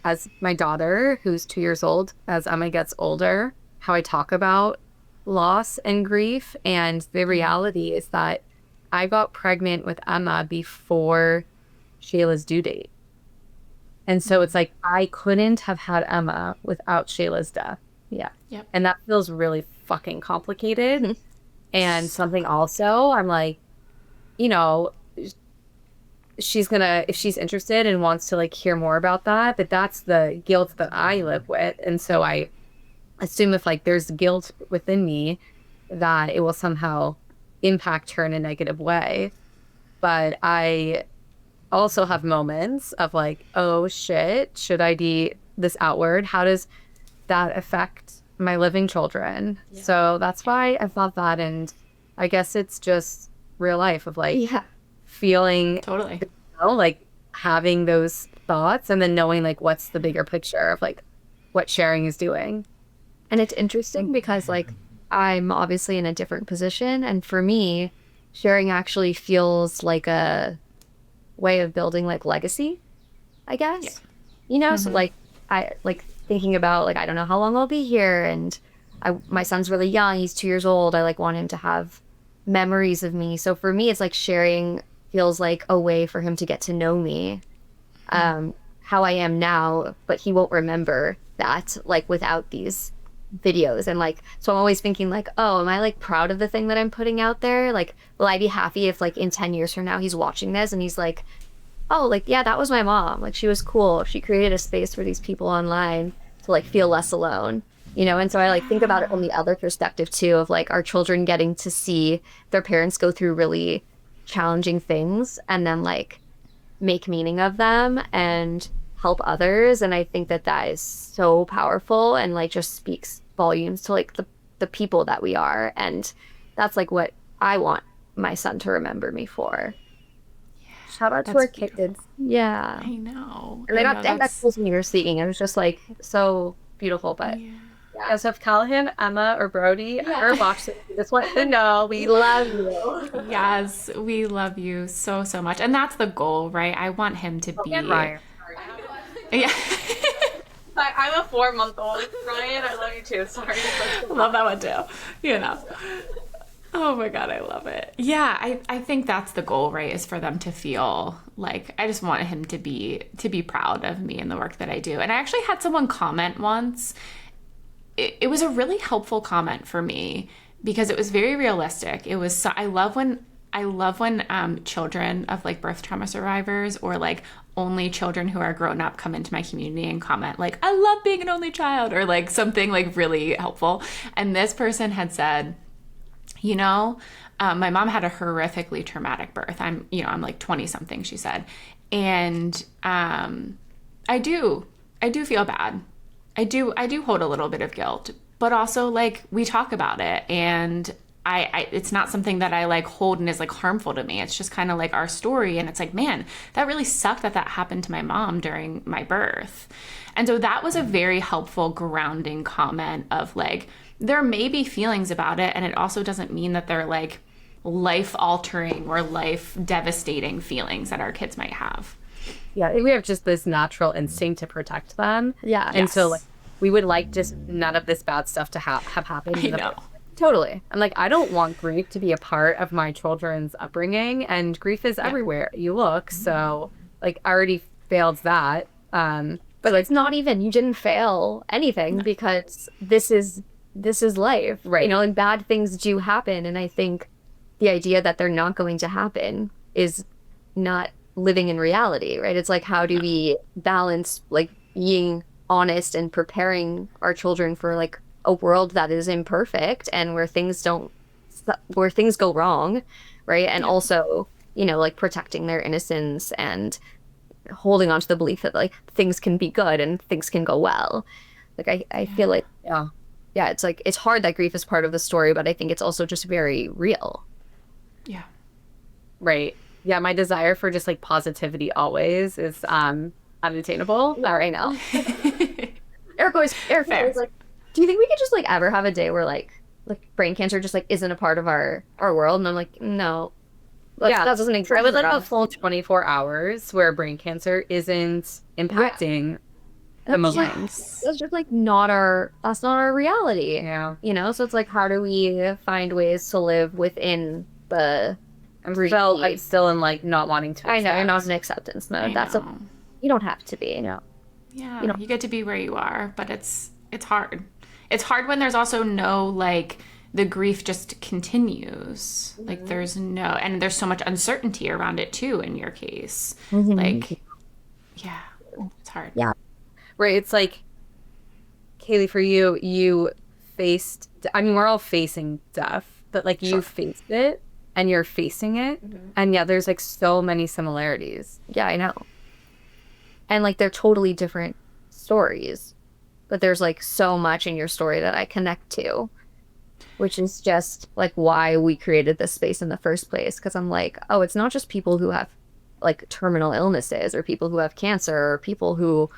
C: daughter, who's 2 years old, as Emma gets older, how I talk about loss and grief. And the reality is that I got pregnant with Emma before Shayla's due date. And so it's like, I couldn't have had Emma without Shayla's death. Yeah.
D: Yep.
C: And that feels really fucking complicated. And something also, I'm like, you know, she's gonna, if she's interested and wants to like hear more about that, but that's the guilt that I live with. And so I assume if like there's guilt within me, that it will somehow impact her in a negative way. But I also have moments of like, oh shit, should I be this outward? How does that affect my living children? Yeah. So that's why I thought that. And I guess it's just real life of like,
E: Yeah.
C: feeling,
D: Totally.
C: you know, like having those thoughts and then knowing like what's the bigger picture of like what sharing is doing.
E: And it's interesting because like I'm obviously in a different position, and for me, sharing actually feels like a way of building like legacy, I guess.
D: Yeah.
E: You know, so like I like thinking about like I don't know how long I'll be here, and my son's really young, he's 2 years old. I like want him to have memories of me. So for me, it's like sharing feels like a way for him to get to know me, how I am now, but he won't remember that like without these videos. And like, so I'm always thinking like, oh, am I like proud of the thing that I'm putting out there? Like, will I be happy if like in 10 years from now he's watching this and he's like, oh, like, yeah, that was my mom. Like, she was cool. She created a space for these people online to like feel less alone, you know? And so I like think about it from the other perspective too, of like our children getting to see their parents go through really challenging things and then like make meaning of them and help others. And I think that that is so powerful and like just speaks volumes to like the people that we are. And that's like what I want my son to remember me for. Shout out to our kids. Yeah.
D: I know.
E: And they got echoes when you were speaking. It was just like so beautiful. But
C: Yeah, so if Callahan, Emma, or Brody ever watch it, we just want to know we love you.
D: Yes, we love you so, so much. And that's the goal, right? I want him to be...
C: And Ryan.
D: Yeah.
C: I'm a 4-month-old. Ryan, I love you too. Sorry.
D: Love that one too. You know. Oh my God, I love it. Yeah, I think that's the goal, right? Is for them to feel like I just want him to be proud of me and the work that I do. And I actually had someone comment once. It was a really helpful comment for me because it was very realistic. It was I love when children of like birth trauma survivors or like only children who are grown up come into my community and comment like, I love being an only child, or like something like really helpful. And this person had said, my mom had a horrifically traumatic birth. I'm like 20 something, she said. And I do feel bad. I do hold a little bit of guilt, but also like we talk about it, and I it's not something that I like hold and is like harmful to me. It's just kind of like our story. And it's like, man, that really sucked that happened to my mom during my birth. And so that was a very helpful grounding comment of like, there may be feelings about it, and it also doesn't mean that they're like life altering or life devastating feelings that our kids might have.
C: Yeah, we have just this natural instinct to protect them.
E: Yeah.
C: And so like we would like just none of this bad stuff to have happened.
D: I know.
C: Totally. I'm like, I don't want grief to be a part of my children's upbringing, and grief is everywhere you look. So like I already failed that.
E: But it's not even, you didn't fail anything because this is life.
C: Right.
E: And bad things do happen. And I think the idea that they're not going to happen is not living in reality, right? It's like, how do we balance like being honest and preparing our children for like a world that is imperfect and where things go wrong, right? And also, like protecting their innocence and holding on to the belief that like things can be good and things can go well. Like I feel like it's like it's hard that grief is part of the story, but I think it's also just very real.
D: Yeah.
C: Right. Yeah, my desire for just like positivity always is unattainable.
E: Not right now. Eric always like, do you think we could just like ever have a day where like brain cancer just like isn't a part of our world? And I'm like, no. That doesn't exist.
C: I would let a full 24 hours where brain cancer isn't impacting the minds.
E: That's just like that's not our reality.
C: Yeah.
E: So it's like, how do we find ways to live within the
C: I'm still in like not wanting to accept.
E: I know, you're not in acceptance mode. You don't have to be.
D: Yeah. You get to be where you are, but it's hard. It's hard when there's also no like the grief just continues. Mm-hmm. Like there's so much uncertainty around it too in your case. Mm-hmm. Like, yeah, it's hard.
E: Yeah.
C: Right. It's like, Kaylee, for you faced, we're all facing death, but like you faced it and you're facing it. Mm-hmm. And yeah, there's like so many similarities.
E: Yeah, I know. And like they're totally different stories, but there's like so much in your story that I connect to, which is just like why we created this space in the first place. Because I'm like, oh, it's not just people who have like terminal illnesses or people who have cancer or people who,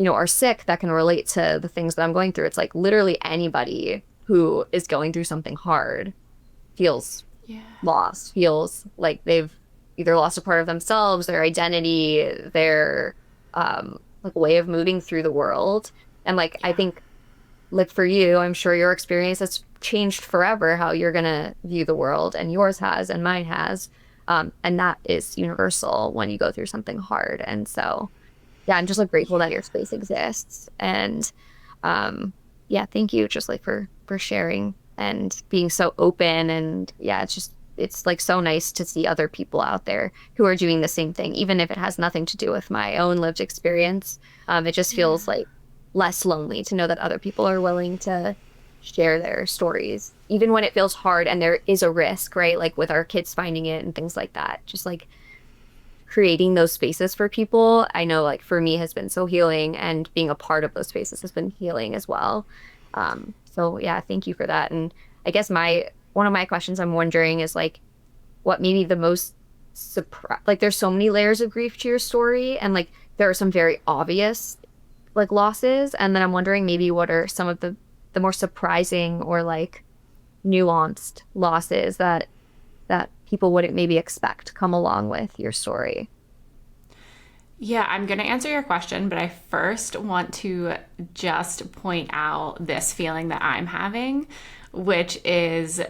E: are sick that can relate to the things that I'm going through. It's like literally anybody who is going through something hard feels lost, feels like they've either lost a part of themselves, their identity, their like way of moving through the world. And like I think like for you, I'm sure your experience has changed forever how you're gonna view the world, and yours has and mine has, and that is universal when you go through something hard. And so I'm just like grateful that your space exists. And thank you just like for sharing and being so open. And it's like so nice to see other people out there who are doing the same thing, even if it has nothing to do with my own lived experience. It just feels like less lonely to know that other people are willing to share their stories, even when it feels hard and there is a risk, right? Like with our kids finding it and things like that. Just like creating those spaces for people, I know like for me has been so healing, and being a part of those spaces has been healing as well. Thank you for that. And I guess one of my questions I'm wondering is like, what maybe the most like there's so many layers of grief to your story, and like there are some very obvious like losses, and then I'm wondering maybe what are some of the more surprising or like nuanced losses that people wouldn't maybe expect come along with your story.
D: Yeah, I'm going to answer your question, but I first want to just point out this feeling that I'm having, which is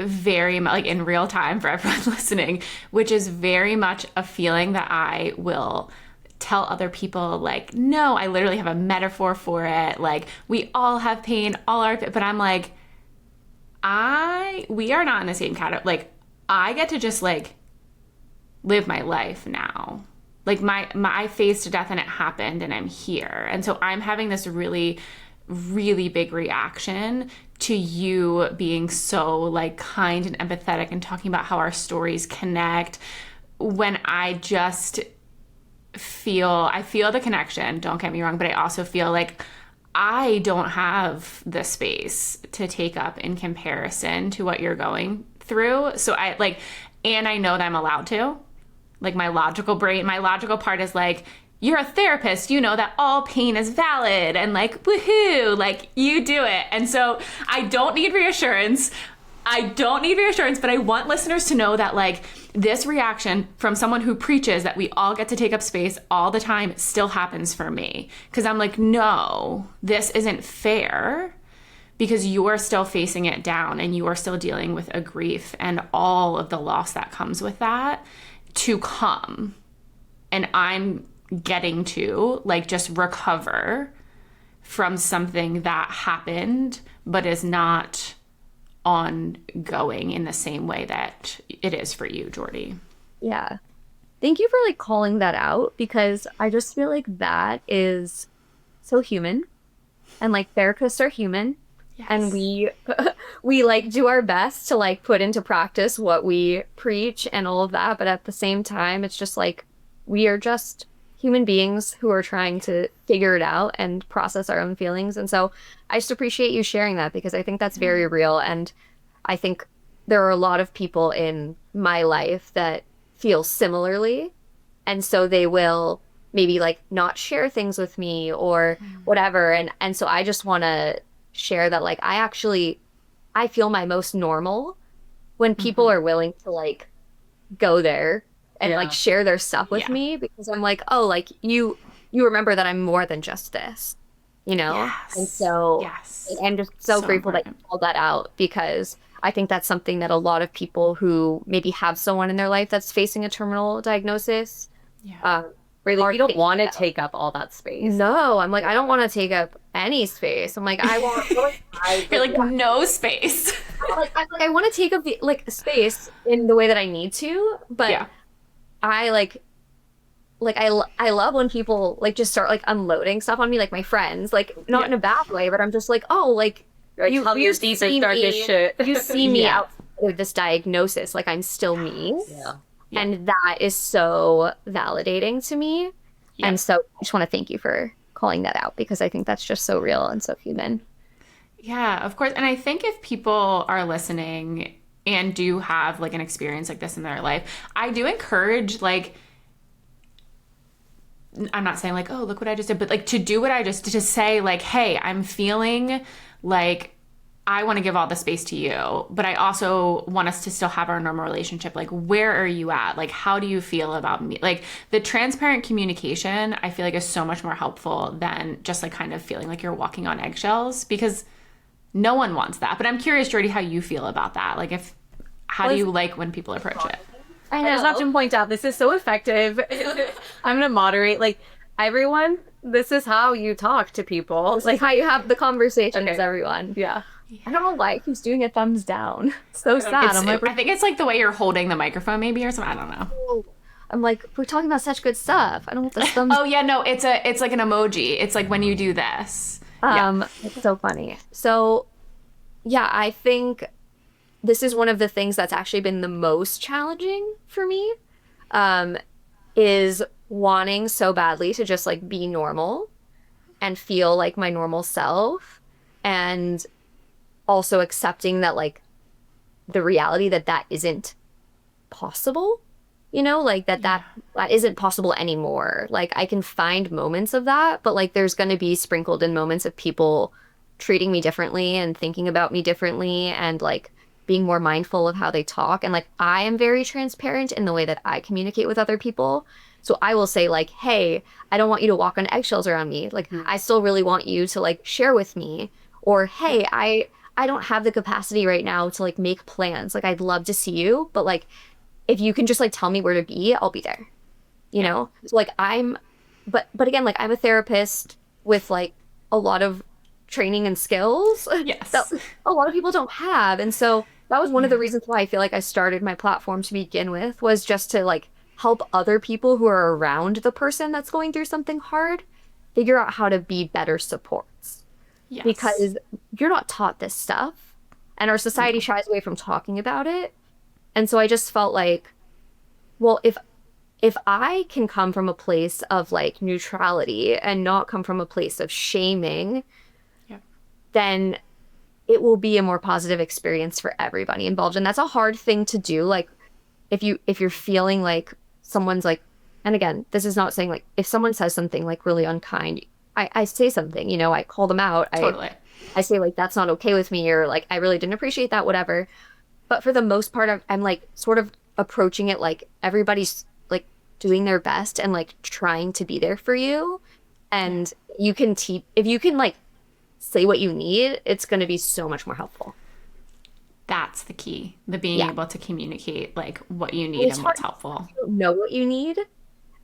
D: very much like in real time for everyone listening, which is very much a feeling that I will tell other people, like, no, I literally have a metaphor for it. Like, we all have pain, but I'm like, we are not in the same category. Like, I get to just like live my life now. Like I faced death and it happened and I'm here. And so I'm having this really, really big reaction to you being so like kind and empathetic and talking about how our stories connect, when I just I feel the connection, don't get me wrong, but I also feel like I don't have the space to take up in comparison to what you're going through. So and I know that I'm allowed to. Like my logical part is like, you're a therapist, you know that all pain is valid and like, woohoo, like you do it. And so I don't need reassurance. But I want listeners to know that like this reaction from someone who preaches that we all get to take up space all the time still happens for me. Because I'm like, no, this isn't fair, because you are still facing it down and you are still dealing with a grief and all of the loss that comes with that to come. And I'm getting to like just recover from something that happened but is not ongoing in the same way that it is for you, Jordy.
E: Yeah. Thank you for like calling that out, because I just feel like that is so human, and like therapists are human.
D: Yes.
E: And we like do our best to like put into practice what we preach and all of that, but at the same time it's just like we are just human beings who are trying to figure it out and process our own feelings. And so I just appreciate you sharing that, because I think that's very real. And I think there are a lot of people in my life that feel similarly. And so they will maybe like not share things with me or whatever. And so I just want to share that like I feel my most normal when people are willing to like go there and like share their stuff with me, because I'm like, oh, like you remember that I'm more than just this, you know?
D: Yes.
E: And so I'm just so grateful that you called that out, because I think that's something that a lot of people who maybe have someone in their life that's facing a terminal diagnosis,
C: Really, you don't want to take up all that space.
E: No, I'm like, I don't want to take up any space. I'm like, I want.
D: You're like, no space.
E: I want to take up the like space in the way that I need to, but I I love when people like just start like unloading stuff on me, like my friends, like not in a bad way, but I'm just like, oh, like
C: you tell your deepest, darkest shit.
E: You see me out with this diagnosis, like I'm still me.
C: Yeah.
E: And that is so validating to me. Yeah. And so I just want to thank you for calling that out, because I think that's just so real and so human.
D: Yeah, of course. And I think if people are listening and do have like an experience like this in their life, I do encourage, like, I'm not saying like, oh, look what I just did, but like to do what I just did, to say like, hey, I'm feeling like I want to give all the space to you, but I also want us to still have our normal relationship. Like, where are you at? Like, how do you feel about me? Like, the transparent communication, I feel like, is so much more helpful than just like kind of feeling like you're walking on eggshells, because no one wants that. But I'm curious, Jordy, how you feel about that. Like, how do you like when people approach it?
C: I just have to point out, this is so effective. I'm going to moderate, like, everyone, this is how you talk to people.
E: It's like how you have the conversations, everyone.
C: Yeah.
E: I don't know why he keeps doing a thumbs down. So sad.
D: I think it's like the way you're holding the microphone, maybe, or something. I don't know.
E: I'm like, we're talking about such good stuff. I don't want this thumbs.
D: Oh yeah, no, it's like an emoji. It's like when you do this.
E: It's so funny. So, yeah, I think this is one of the things that's actually been the most challenging for me. Is wanting so badly to just like be normal and feel like my normal self, and also accepting that like the reality that isn't possible, you know, like that isn't possible anymore. Like I can find moments of that, but like there's going to be sprinkled in moments of people treating me differently and thinking about me differently, and like being more mindful of how they talk. And like I am very transparent in the way that I communicate with other people. So I will say like, hey, I don't want you to walk on eggshells around me. Like I still really want you to like share with me. Or hey, I don't have the capacity right now to like make plans. Like I'd love to see you, but like if you can just like tell me where to be, I'll be there. You know? So like but again, like I'm a therapist with like a lot of training and skills
D: Yes.
E: that a lot of people don't have. And so that was one of the reasons why I feel like I started my platform to begin with, was just to like help other people who are around the person that's going through something hard figure out how to be better supports.
D: Yes.
E: Because you're not taught this stuff and our society shies away from talking about it. And so I just felt like, well, if I can come from a place of like neutrality and not come from a place of shaming,
D: Yep.
E: then it will be a more positive experience for everybody involved. And that's a hard thing to do. Like if you're feeling like someone's like, and again, this is not saying like if someone says something like really unkind, I say something, you know, I call them out.
D: Totally.
E: I say like, that's not okay with me, or like, I really didn't appreciate that, whatever. But for the most part, I'm like sort of approaching it like everybody's like doing their best and like trying to be there for you. And you can if you can like say what you need, it's going to be so much more helpful.
D: That's the key. The being
E: Yeah.
D: able to communicate like what you need
E: It's
D: and what's
E: hard.
D: helpful.
E: You don't know what you need.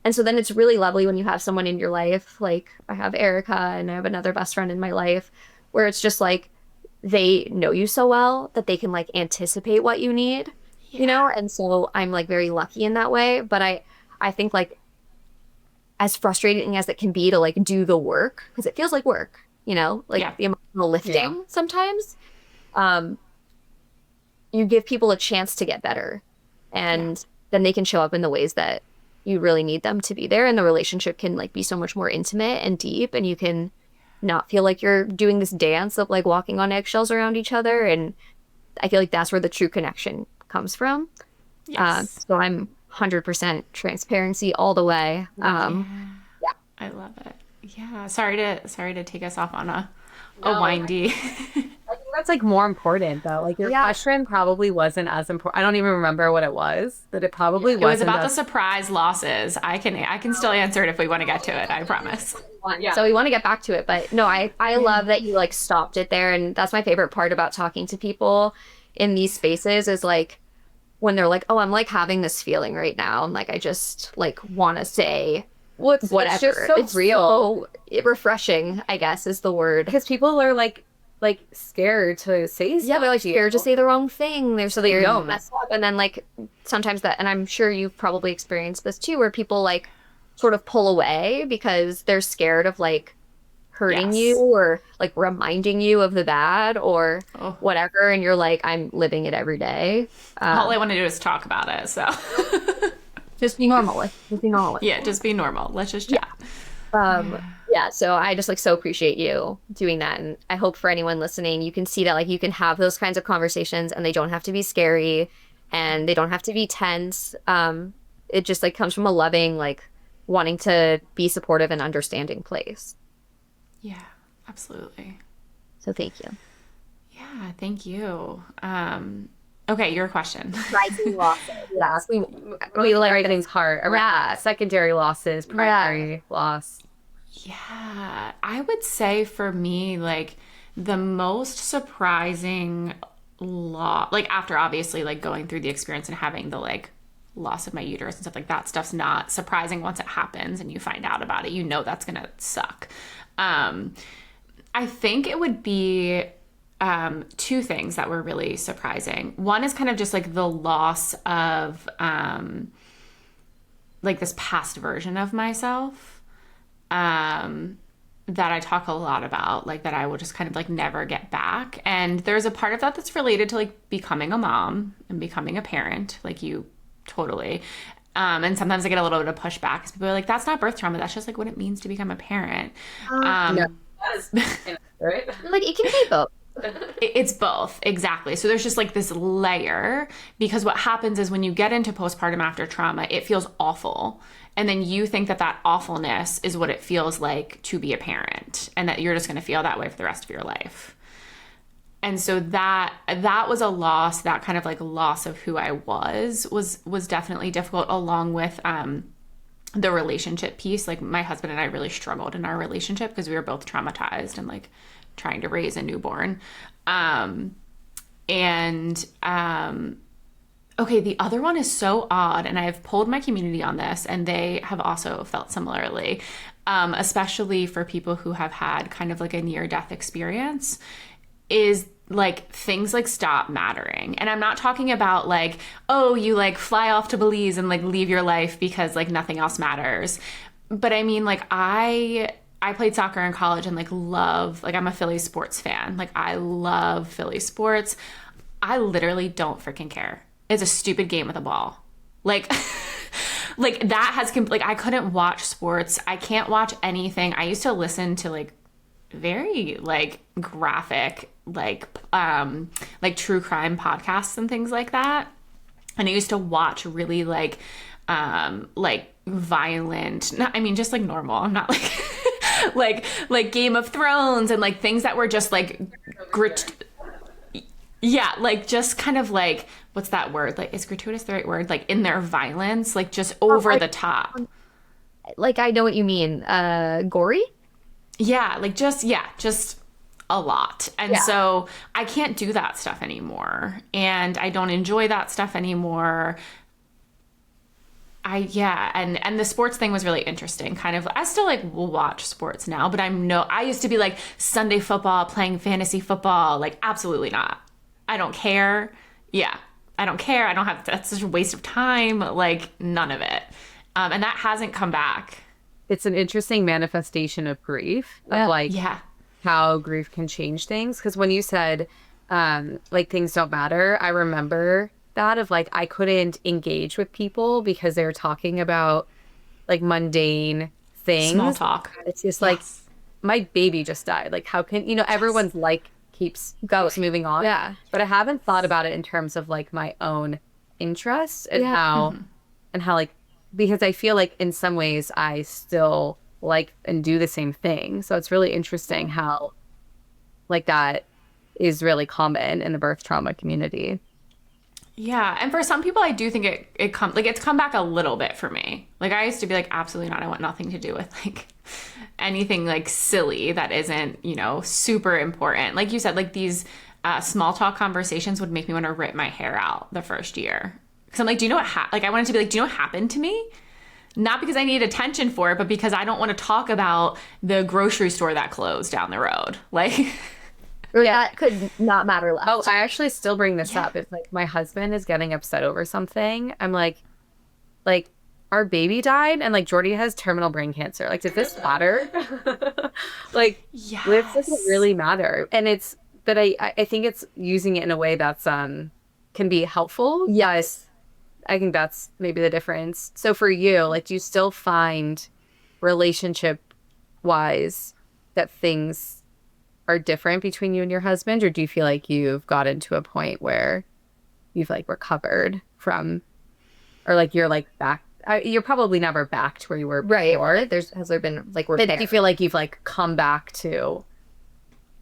E: And so then it's really lovely when you have someone in your life, like I have Erica and I have another best friend in my life, where it's just like they know you so well that they can like anticipate what you need, you know? And so I'm like very lucky in that way. But I think like as frustrating as it can be to like do the work, because it feels like work, you know, like
D: Yeah.
E: the emotional lifting sometimes, you give people a chance to get better, and then they can show up in the ways that you really need them to be there, and the relationship can like be so much more intimate and deep, and you can not feel like you're doing this dance of like walking on eggshells around each other. And I feel like that's where the true connection comes from.
D: Yes.
E: So I'm 100% transparency all the way.
D: I love it. Yeah. Sorry to take us off on a windy.
C: I think that's like more important though. Like your question probably wasn't as important. I don't even remember what it was, but it probably
D: It was
C: wasn't
D: about the
C: as-
D: surprise losses. I can still answer it if we want to get to it. I promise.
E: So we want to get back to it, but no, I love that you like stopped it there. And that's my favorite part about talking to people in these spaces, is like when they're like, oh, I'm like having this feeling right now. I'm like, I just like want to say whatever.
C: It's just so real.
E: so refreshing, I guess is the word.
C: Because people are like scared to say stuff.
E: Yeah, they're like
C: to you.
E: scared to say the wrong thing. They're
C: So they
E: scared to
C: don't.
E: mess up. And then like sometimes that, and I'm sure you've probably experienced this too, where people like sort of pull away because they're scared of like hurting
D: Yes.
E: you, or like reminding you of the bad or whatever. And you're like, I'm living it every day.
D: All I want to do is talk about it. So
E: Just be normal. Just be normal.
D: yeah, just be normal. Let's just chat.
E: Yeah, so I just like so appreciate you doing that, and I hope for anyone listening, you can see that like you can have those kinds of conversations and they don't have to be scary and they don't have to be tense. It just like comes from a loving, like wanting to be supportive and understanding place.
D: Yeah, absolutely.
E: So thank you.
D: Yeah, thank you. Okay, your question.
E: Rising losses. Yes, we
C: Like everything's hard.
E: Yeah.
C: Secondary losses, primary loss.
D: Yeah, I would say for me, like the most surprising loss, like after obviously like going through the experience and having the like loss of my uterus and stuff like that, stuff's not surprising once it happens and you find out about it. You know that's gonna suck. I think it would be two things that were really surprising. One is kind of just like the loss of like this past version of myself that I talk a lot about, like that I will just kind of like never get back. And there's a part of that that's related to like becoming a mom and becoming a parent, like you totally. And sometimes I get a little bit of pushback because people are like, that's not birth trauma. That's just like what it means to become a parent.
C: That is right.
E: like it can be both.
D: It's both, exactly. So there's just like this layer, because what happens is when you get into postpartum after trauma, it feels awful. And then you think that that awfulness is what it feels like to be a parent, and that you're just going to feel that way for the rest of your life. And so that was a loss, that kind of like loss of who I was definitely difficult, along with the relationship piece. Like my husband and I really struggled in our relationship because we were both traumatized and like trying to raise a newborn. Okay, the other one is so odd, and I've polled my community on this, and they have also felt similarly, especially for people who have had kind of like a near-death experience, is like things like stop mattering. And I'm not talking about like, oh, you like fly off to Belize and like leave your life because like nothing else matters. But I mean, like I played soccer in college and like I'm a Philly sports fan. Like I love Philly sports. I literally don't freaking care. It's a stupid game with a ball. Like, like that has, like I couldn't watch sports. I can't watch anything. I used to listen to like very like graphic, like true crime podcasts and things like that. And I used to watch really like violent, not, I mean, just like normal. I'm not like, like Game of Thrones and like things that were just like yeah, like just kind of like, what's that word? Like, is gratuitous the right word? Like in their violence, like just over the top.
E: Like, I know what you mean. Gory?
D: Yeah, like just a lot. And so I can't do that stuff anymore. And I don't enjoy that stuff anymore. And the sports thing was really interesting. Kind of, I still like will watch sports now, but I used to be like Sunday football, playing fantasy football, like absolutely not. I don't care. Yeah, I don't care. That's such a waste of time. Like none of it. And that hasn't come back.
C: It's an interesting manifestation of grief, of like how grief can change things. Because when you said like things don't matter, I remember that of like I couldn't engage with people because they were talking about like mundane things.
D: Small talk.
C: It's just like my baby just died. Like how can everyone's like keeps moving on.
E: Yeah.
C: But I haven't thought about it in terms of like my own interests and how like, because I feel like in some ways I still like and do the same thing. So it's really interesting how like that is really common in the birth trauma community.
D: Yeah, and for some people, I do think it's come back a little bit for me. Like I used to be like, absolutely not. I want nothing to do with like anything like silly that isn't, super important. Like you said, like these small talk conversations would make me want to rip my hair out the first year. Because I'm like, do you know what like I wanted to be like, do you know what happened to me? Not because I need attention for it, but because I don't want to talk about the grocery store that closed down the road. Like.
E: That could not matter less.
C: Oh, I actually still bring this up. If like my husband is getting upset over something, I'm like our baby died and like Jordy has terminal brain cancer. Like, does this matter? Like, this doesn't really matter. And but I think it's using it in a way that's can be helpful. Yes. I think that's maybe the difference. So for you, like, do you still find relationship wise that things are different between you and your husband, or do you feel like you've gotten to a point where you've like recovered from, or like you're like back? You're probably never back to where you were before.
E: Right. Has there been like repair?
C: Do you feel like you've like come back to?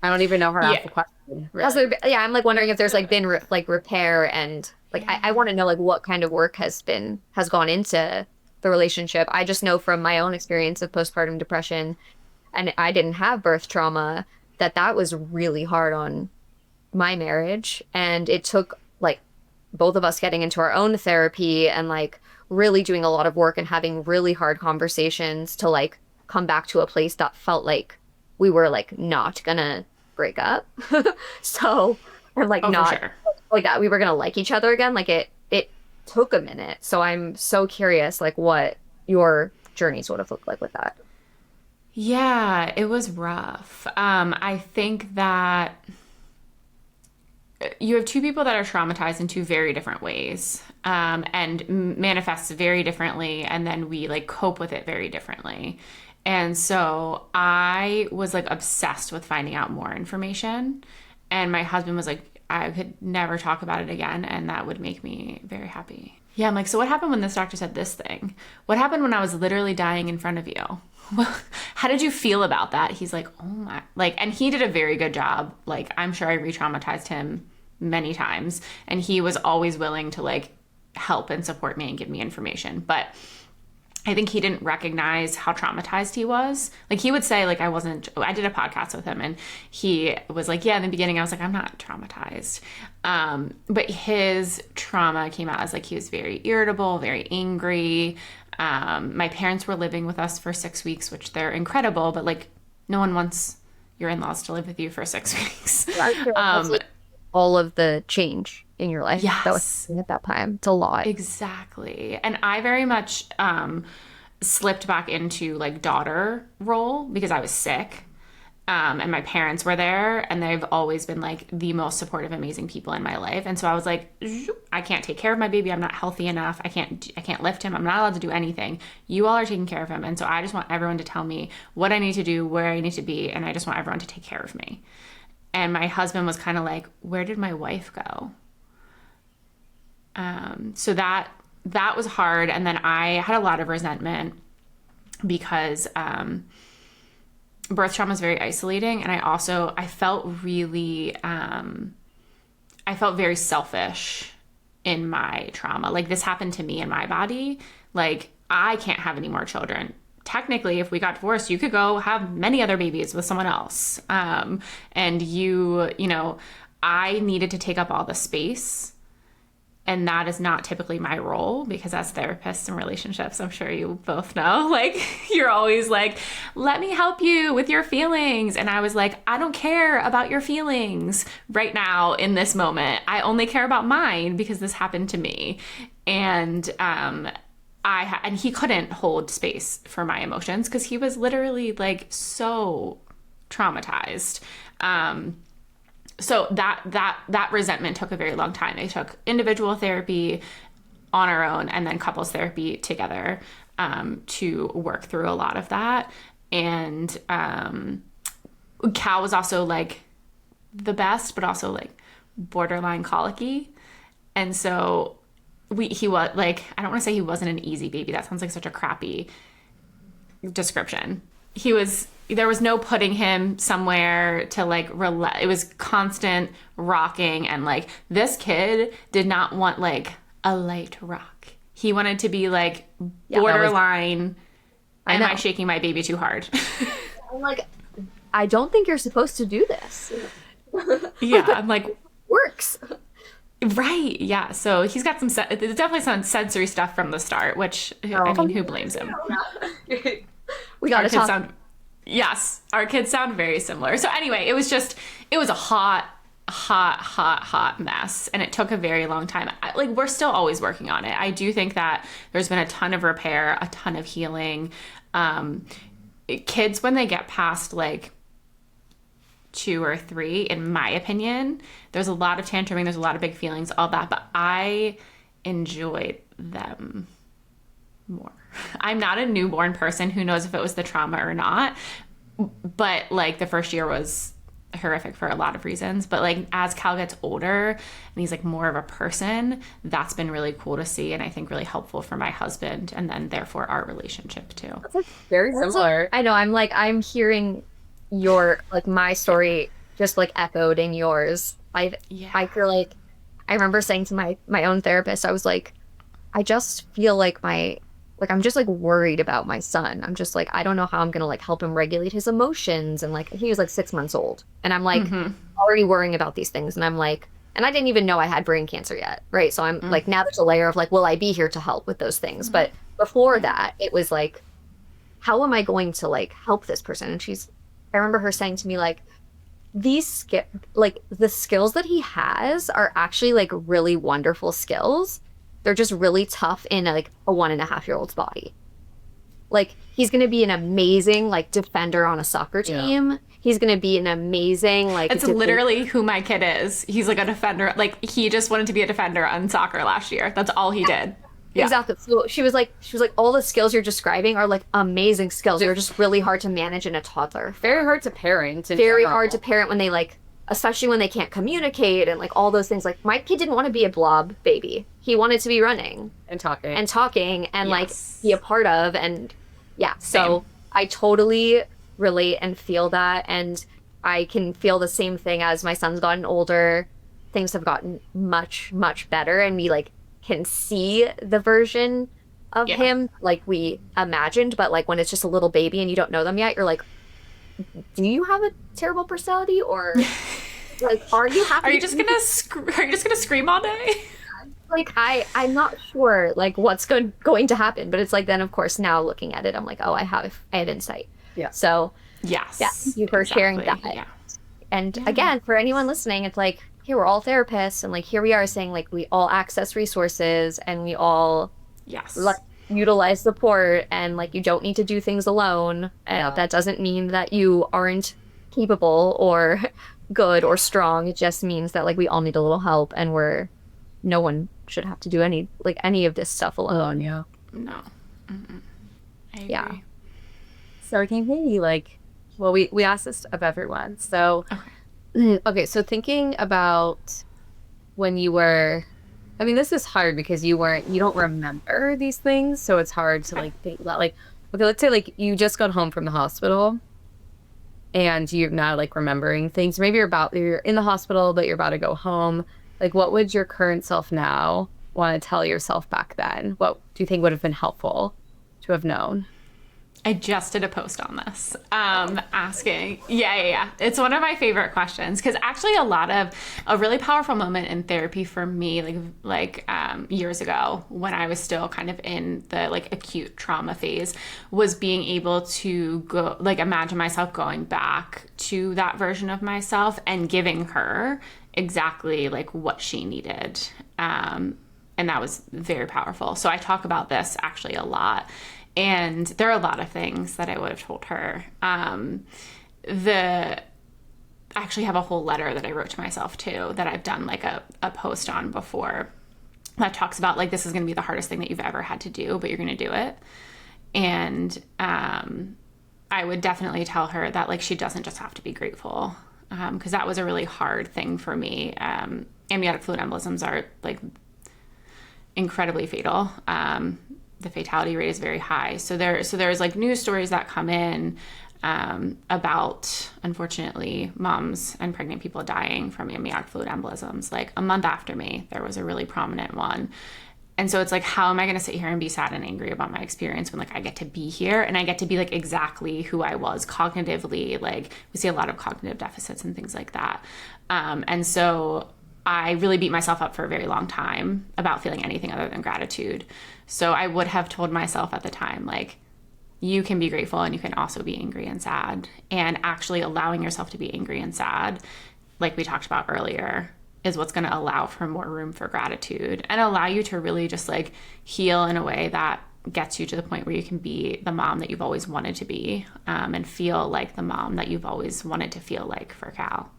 C: I don't even know how to ask the question. Really.
E: Has there been, I'm like wondering if there's like been like repair and like I want to know like what kind of work has gone into the relationship. I just know from my own experience of postpartum depression, and I didn't have birth trauma, that was really hard on my marriage. And it took like both of us getting into our own therapy and like really doing a lot of work and having really hard conversations to like come back to a place that felt like we were like not gonna break up. So I'm like like that we were gonna like each other again. Like it took a minute. So I'm so curious like what your journeys would have looked like with that.
D: Yeah, it was rough. I think that you have two people that are traumatized in two very different ways, and manifests very differently, and then we like cope with it very differently. And so I was like obsessed with finding out more information, and my husband was like, I could never talk about it again, and that would make me very happy. Yeah, I'm like, so what happened when this doctor said this thing? What happened when I was literally dying in front of you? How did you feel about that? He's like, oh my, like, and he did a very good job. Like, I'm sure I re-traumatized him many times, and he was always willing to like help and support me and give me information. But I think he didn't recognize how traumatized he was. Like he would say like, I did a podcast with him and he was like, yeah, in the beginning I was like, I'm not traumatized. But his trauma came out as like, he was very irritable, very angry. My parents were living with us for 6 weeks, which they're incredible, but like no one wants your in-laws to live with you for 6 weeks.
E: That's like all of the change in your life that was
D: Yes.
E: at that time. It's a lot.
D: Exactly. And I very much slipped back into like daughter role because I was sick. And my parents were there and they've always been like the most supportive, amazing people in my life. And so I was like, I can't take care of my baby. I'm not healthy enough. I can't lift him. I'm not allowed to do anything. You all are taking care of him. And so I just want everyone to tell me what I need to do, where I need to be. And I just want everyone to take care of me. And my husband was kind of like, where did my wife go? So that was hard. And then I had a lot of resentment because birth trauma is very isolating. And I felt really, I felt very selfish in my trauma. Like this happened to me in my body. Like I can't have any more children. Technically, if we got divorced, you could go have many other babies with someone else. And you know, I needed to take up all the space. And that is not typically my role because as therapists and relationships, I'm sure you both know, like you're always like, let me help you with your feelings. And I was like, I don't care about your feelings right now in this moment. I only care about mine because this happened to me. And and he couldn't hold space for my emotions because he was literally like so traumatized. So that resentment took a very long time. I took individual therapy on our own and then couples therapy together to work through a lot of that. And Cal was also like the best, but also like borderline colicky. And so he was like, I don't want to say he wasn't an easy baby. That sounds like such a crappy description. There was no putting him somewhere to like relax. It was constant rocking. And like this kid did not want like a light rock. He wanted to be like borderline. Am I shaking my baby too hard?
E: I'm like, I don't think you're supposed to do this.
D: Yeah. I'm like,
E: Works.
D: right. Yeah. So he's got there's definitely some sensory stuff from the start, which I mean, who blames him?
E: We got to talk.
D: Yes, our kids sound very similar. So anyway, it was a hot mess. And it took a very long time. Like we're still always working on it. I do think that there's been a ton of repair, a ton of healing. Kids, when they get past like 2 or 3, in my opinion, there's a lot of tantruming, there's a lot of big feelings, all that, but I enjoyed them more. I'm not a newborn person who knows if it was the trauma or not, but like the first year was horrific for a lot of reasons. But like as Cal gets older and he's like more of a person, that's been really cool to see and I think really helpful for my husband and then therefore our relationship too.
C: Very similar.
E: I know. I'm hearing your like my story just like echoed in yours. I feel like I remember saying to my own therapist, I was like, I just feel like I'm just like worried about my son. I'm just like, I don't know how I'm gonna like help him regulate his emotions. And like he was like 6 months old, and I'm like already worrying about these things. And I'm like, and I didn't even know I had brain cancer yet, right? So I'm like, now there's a layer of like, will I be here to help with those things? But before that, it was like, how am I going to like help this person? And I remember her saying to me like, the skills that he has are actually like really wonderful skills. They're just really tough in like a 1.5-year-old's body. Like he's going to be an amazing like defender on a soccer team. Yeah. He's going to be an amazing like.
D: It's literally who my kid is. He's like a defender. Like he just wanted to be a defender on soccer last year. That's all he did. Yeah.
E: Exactly. So she was like, all the skills you're describing are like amazing skills. They're just really hard to manage in a toddler.
C: Very hard to parent.
E: Hard to parent when they like, especially when they can't communicate and like all those things. Like my kid didn't want to be a blob baby. He wanted to be running
C: and talking
E: and like be a part of. And yeah, so I totally relate and feel that. And I can feel the same thing as my son's gotten older. Things have gotten much, much better. And we like can see the version of
D: Yeah.
E: him like we imagined, but like when it's just a little baby and you don't know them yet, you're like, do you have a terrible personality, or like are you happy?
D: Are you just gonna are you just gonna scream all day?
E: Like I'm not sure like what's going to happen, but it's like then of course now looking at it, I'm like, oh, I have insight.
C: Yeah.
E: So
D: Yes.
E: yeah, thank you for sharing that.
D: Yeah.
E: And again, for anyone listening, it's like, here we're all therapists, and like here we are saying like we all access resources and we all
D: Yes.
E: like utilize support, and like you don't need to do things alone. And that doesn't mean that you aren't capable or good or strong. It just means that like we all need a little help, and no one should have to do any of this stuff alone.
C: Yeah.
D: No. Mm-mm. I agree.
E: Yeah.
C: So Kaylee, like, well, we asked this of everyone. So, okay. So thinking about when you were, I mean, this is hard because you don't remember these things, so it's hard to like think about. Like, okay, let's say like you just got home from the hospital, and you're now like remembering things. Maybe you're in the hospital, but you're about to go home. Like, what would your current self now want to tell yourself back then? What do you think would have been helpful to have known?
D: I just did a post on this, asking. Yeah. It's one of my favorite questions because actually a really powerful moment in therapy for me, like years ago when I was still kind of in the like acute trauma phase, was being able to go like imagine myself going back to that version of myself and giving her exactly like what she needed. And that was very powerful. So I talk about this actually a lot. And there are a lot of things that I would have told her. I actually have a whole letter that I wrote to myself too, that I've done like a post on before, that talks about like, this is going to be the hardest thing that you've ever had to do, but you're going to do it. And I would definitely tell her that like, she doesn't just have to be grateful, because that was a really hard thing for me. Amniotic fluid embolisms are like incredibly fatal. The fatality rate is very high. So there's like news stories that come in about, unfortunately, moms and pregnant people dying from amniotic fluid embolisms. Like a month after me, there was a really prominent one. And so it's like, how am I going to sit here and be sad and angry about my experience when like I get to be here and I get to be like exactly who I was cognitively? Like we see a lot of cognitive deficits and things like that. And so I really beat myself up for a very long time about feeling anything other than gratitude. So I would have told myself at the time, like, you can be grateful and you can also be angry and sad. And actually allowing yourself to be angry and sad, like we talked about earlier, is what's going to allow for more room for gratitude and allow you to really just like heal in a way that gets you to the point where you can be the mom that you've always wanted to be, and feel like the mom that you've always wanted to feel like for Cal.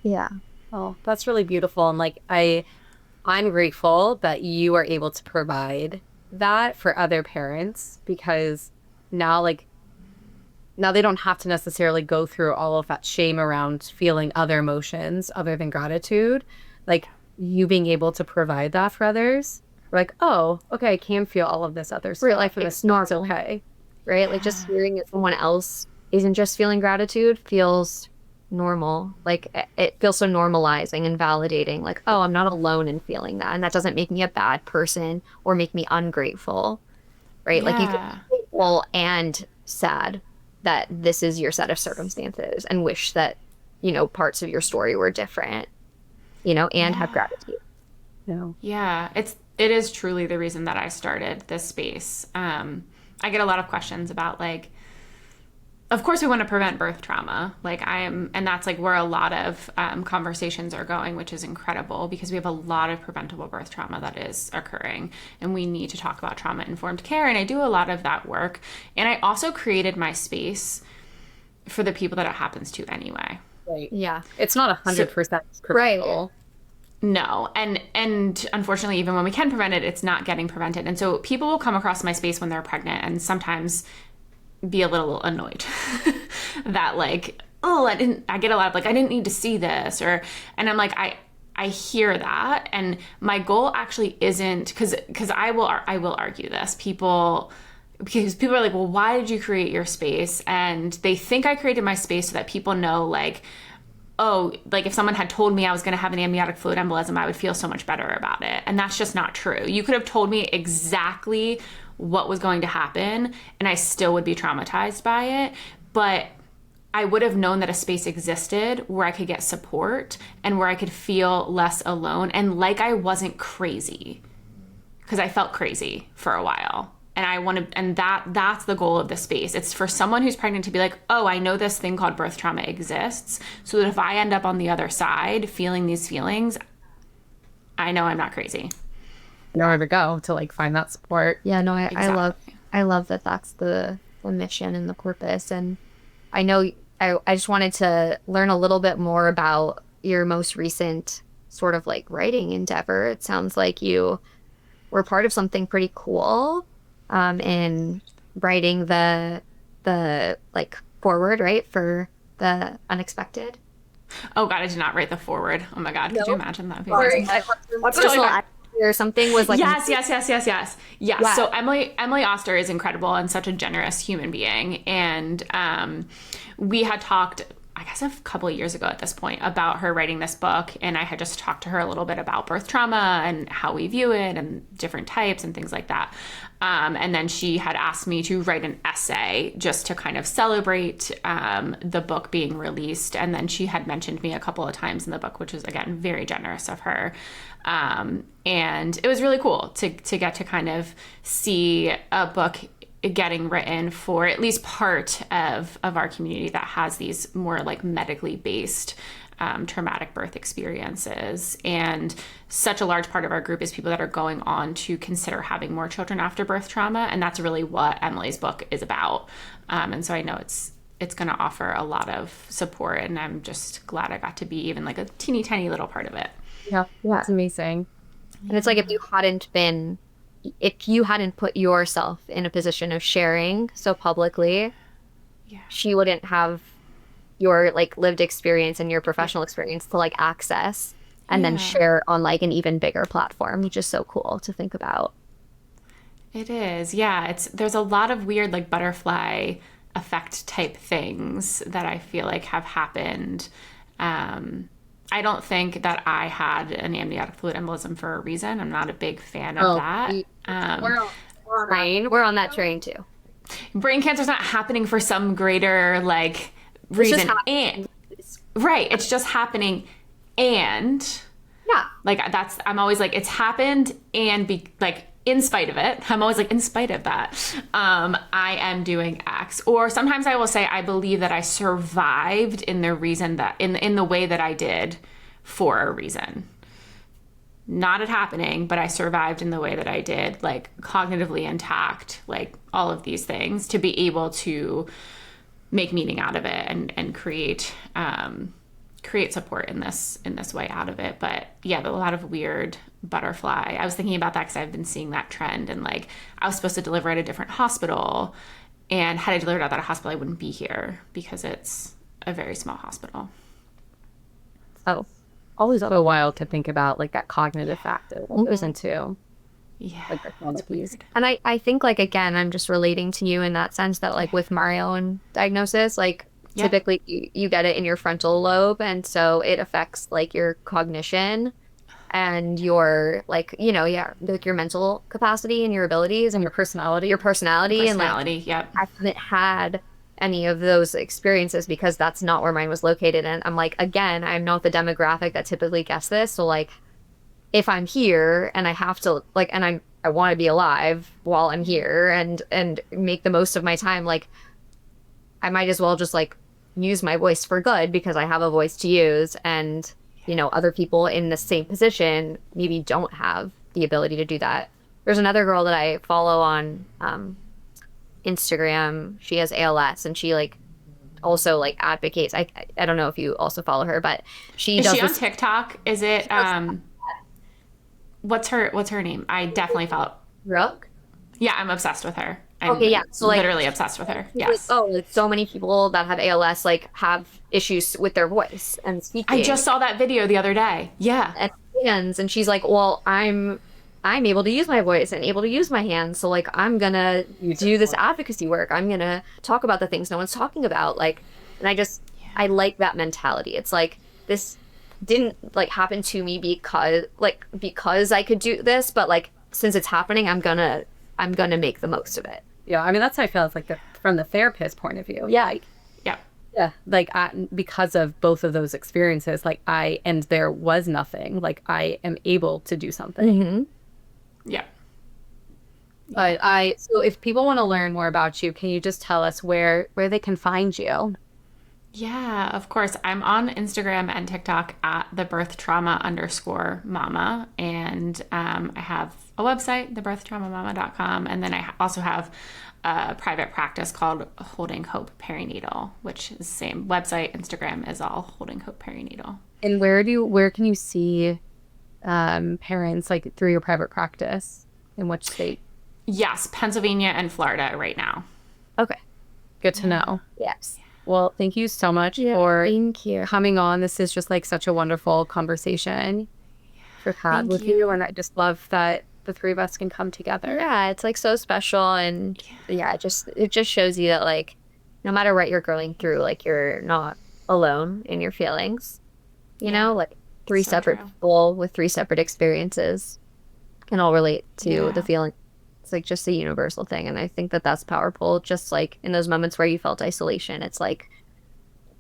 E: Yeah.
C: Oh, that's really beautiful. And like, I'm grateful that you are able to provide that for other parents, because now they don't have to necessarily go through all of that shame around feeling other emotions other than gratitude. Like you being able to provide that for others. We're like, oh, okay, I can feel all of this other stuff.
E: Real life is not okay. Right? Like just hearing that someone else isn't just feeling gratitude feels normal. Like it feels so normalizing and validating. Like, oh, I'm not alone in feeling that. And that doesn't make me a bad person or make me ungrateful. Right? Like you can be grateful and sad that this is your set of circumstances and wish that, parts of your story were different, and have gratitude.
D: Yeah, it is truly the reason that I started this space. I get a lot of questions about like, of course we want to prevent birth trauma. And that's like where a lot of conversations are going, which is incredible because we have a lot of preventable birth trauma that is occurring, and we need to talk about trauma-informed care. And I do a lot of that work. And I also created my space for the people that it happens to anyway.
C: Right.
E: Yeah.
C: It's not 100%
E: Right.
D: No. And unfortunately, even when we can prevent it, it's not getting prevented. And so people will come across my space when they're pregnant and sometimes be a little annoyed that like, oh, I get a lot of like, I didn't need to see this, and I'm like, I hear that. And my goal actually isn't because I will argue this. Because people are like, well, why did you create your space? And they think I created my space so that people know like, oh, like if someone had told me I was going to have an amniotic fluid embolism, I would feel so much better about it. And that's just not true. You could have told me exactly what was going to happen, and I still would be traumatized by it. But I would have known that a space existed where I could get support and where I could feel less alone, and like I wasn't crazy, because I felt crazy for a while. And I want to, and that's the goal of the space. It's for someone who's pregnant to be like, oh, I know this thing called birth trauma exists, so that if I end up on the other side feeling these feelings, I know I'm not crazy.
C: Know where to go to like find that support.
E: Yeah, no,
D: Exactly.
E: I love that that's the mission and the purpose. And I know I just wanted to learn a little bit more about your most recent sort of like writing endeavor. It sounds like you were part of something pretty cool in writing the like forward, right, for the unexpected.
D: Oh God, I did not write the forward. Oh my God, could you imagine that?
E: Or
D: What's
E: personal
D: going on?
E: or something was like
D: Yes.
E: Yeah.
D: So Emily Oster is incredible and such a generous human being. And we had talked, I guess, a couple of years ago at this point about her writing this book. And I had just talked to her a little bit about birth trauma and how we view it and different types and things like that. And then she had asked me to write an essay just to kind of celebrate the book being released. And then she had mentioned me a couple of times in the book, which was, again, very generous of her. And it was really cool to get to kind of see a book getting written for at least part of our community that has these more like medically based traumatic birth experiences. And such a large part of our group is people that are going on to consider having more children after birth trauma. And that's really what Emily's book is about. And so I know it's going to offer a lot of support, and I'm just glad I got to be even like a teeny tiny little part of it.
C: Yeah, it's amazing.
E: And it's like if you hadn't put yourself in a position of sharing so publicly, she wouldn't have your like lived experience and your professional experience to like access and then share on like an even bigger platform, which is so cool to think about.
D: It is. Yeah. There's a lot of weird like butterfly effect type things that I feel like have happened. I don't think that I had an amniotic fluid embolism for a reason. I'm not a big fan of that.
E: We're on that train too.
D: Brain cancer's not happening for some greater like reason. And right, it's just happening, and like I'm always like, it's happened, and be like, in spite of it, I'm always like, in spite of that, I am doing X. Or sometimes I will say, I believe that I survived in the reason that in the way that I did for a reason. Not it happening, but I survived in the way that I did, like cognitively intact, like all of these things, to be able to make meaning out of it and create support in this way out of it. But yeah, a lot of weird butterfly. I was thinking about that because I've been seeing that trend, and like I was supposed to deliver at a different hospital, and had I delivered at that hospital, I wouldn't be here because it's a very small hospital.
E: Oh,
C: Always so wild to think about like that cognitive factor that goes into
D: Yeah,
C: like
D: it's weird.
E: and I think like, again, I'm just relating to you in that sense that like with my own diagnosis, like typically you get it in your frontal lobe, and so it affects like your cognition and your like, like your mental capacity and your abilities and your personality and like
D: Yep.
E: I haven't had any of those experiences because that's not where mine was located. And I'm like, again, I'm not the demographic that typically gets this, so like if I'm here and I have to like, and I want to be alive while I'm here and make the most of my time, like I might as well just like use my voice for good because I have a voice to use. And other people in the same position maybe don't have the ability to do that. There's another girl that I follow on Instagram. She has ALS, and she like also like advocates. I don't know if you also follow her, but
D: Is she on TikTok? Is it what's her name? I definitely follow.
E: Brooke?
D: Yeah, I'm obsessed with her. I'm
E: Okay, yeah. So like
D: literally obsessed with her. Yes.
E: Like so many people that have ALS like have issues with their voice and speaking.
D: I just saw that video the other day. Yeah.
E: And hands, and she's like, well, I'm able to use my voice and able to use my hands, so like I'm gonna do this advocacy work. I'm gonna talk about the things no one's talking about. Like, and I like that mentality. It's like, this didn't like happen to me because I could do this, but like since it's happening, I'm gonna I'm going to make the most of it.
C: Yeah, I mean, that's how I feel. It's like from the therapist point of view.
E: Yeah.
D: Yeah.
C: Yeah, like because of both of those experiences, like and there was nothing, like I am able to do something.
E: Mm-hmm.
D: Yeah.
C: But so if people want to learn more about you, can you just tell us where they can find you?
D: Yeah, of course. I'm on Instagram and TikTok at thebirthtrauma_mama. And I have a website, thebirthtraumamama.com. And then I also have a private practice called Holding Hope Perinatal, which is the same website, Instagram is all Holding Hope Perinatal.
C: And where can you see parents like through your private practice? In which state?
D: Yes, Pennsylvania and Florida right now.
C: Okay, good to know.
E: Yes.
C: Well, thank you so much for coming on. This is just like such a wonderful conversation for had with you. And I just love that the three of us can come together.
E: Yeah, it's like so special. And yeah, it just shows you that like, no matter what you're going through, like you're not alone in your feelings, you know, like three separate people with three separate experiences can all relate to the feeling. It's like just a universal thing. And I think that that's powerful. Just like in those moments where you felt isolation, it's like,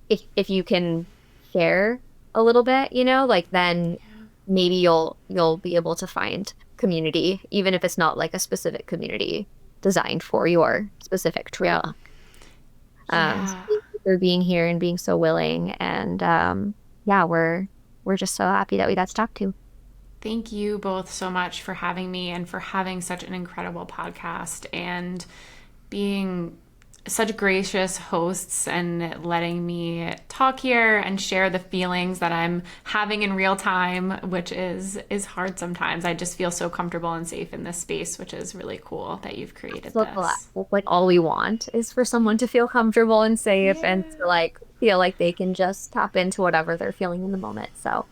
E: if you can share a little bit, you know, like then maybe you'll be able to find community, even if it's not like a specific community designed for your specific trauma. So thank you for being here and being so willing. And we're just so happy that we got to talk to.
D: Thank you both so much for having me and for having such an incredible podcast and being such gracious hosts and letting me talk here and share the feelings that I'm having in real time, which is hard sometimes. I just feel so comfortable and safe in this space, which is really cool that you've created this.
E: What all we want is for someone to feel comfortable and safe and to like feel like they can just tap into whatever they're feeling in the moment. So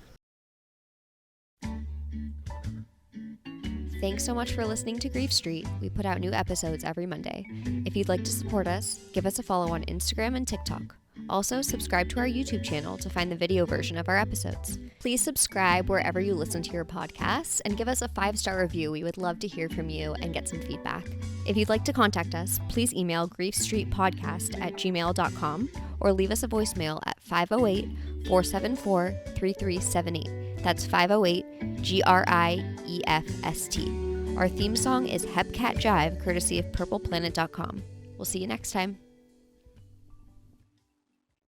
F: thanks so much for listening to Grief Street. We put out new episodes every Monday. If you'd like to support us, give us a follow on Instagram and TikTok. Also, subscribe to our YouTube channel to find the video version of our episodes. Please subscribe wherever you listen to your podcasts and give us a 5-star review. We would love to hear from you and get some feedback. If you'd like to contact us, please email griefstreetpodcast@gmail.com or leave us a voicemail at 508-474-3378. That's 508-GRIEFST. Our theme song is Hepcat Jive, courtesy of purpleplanet.com. We'll see you next time.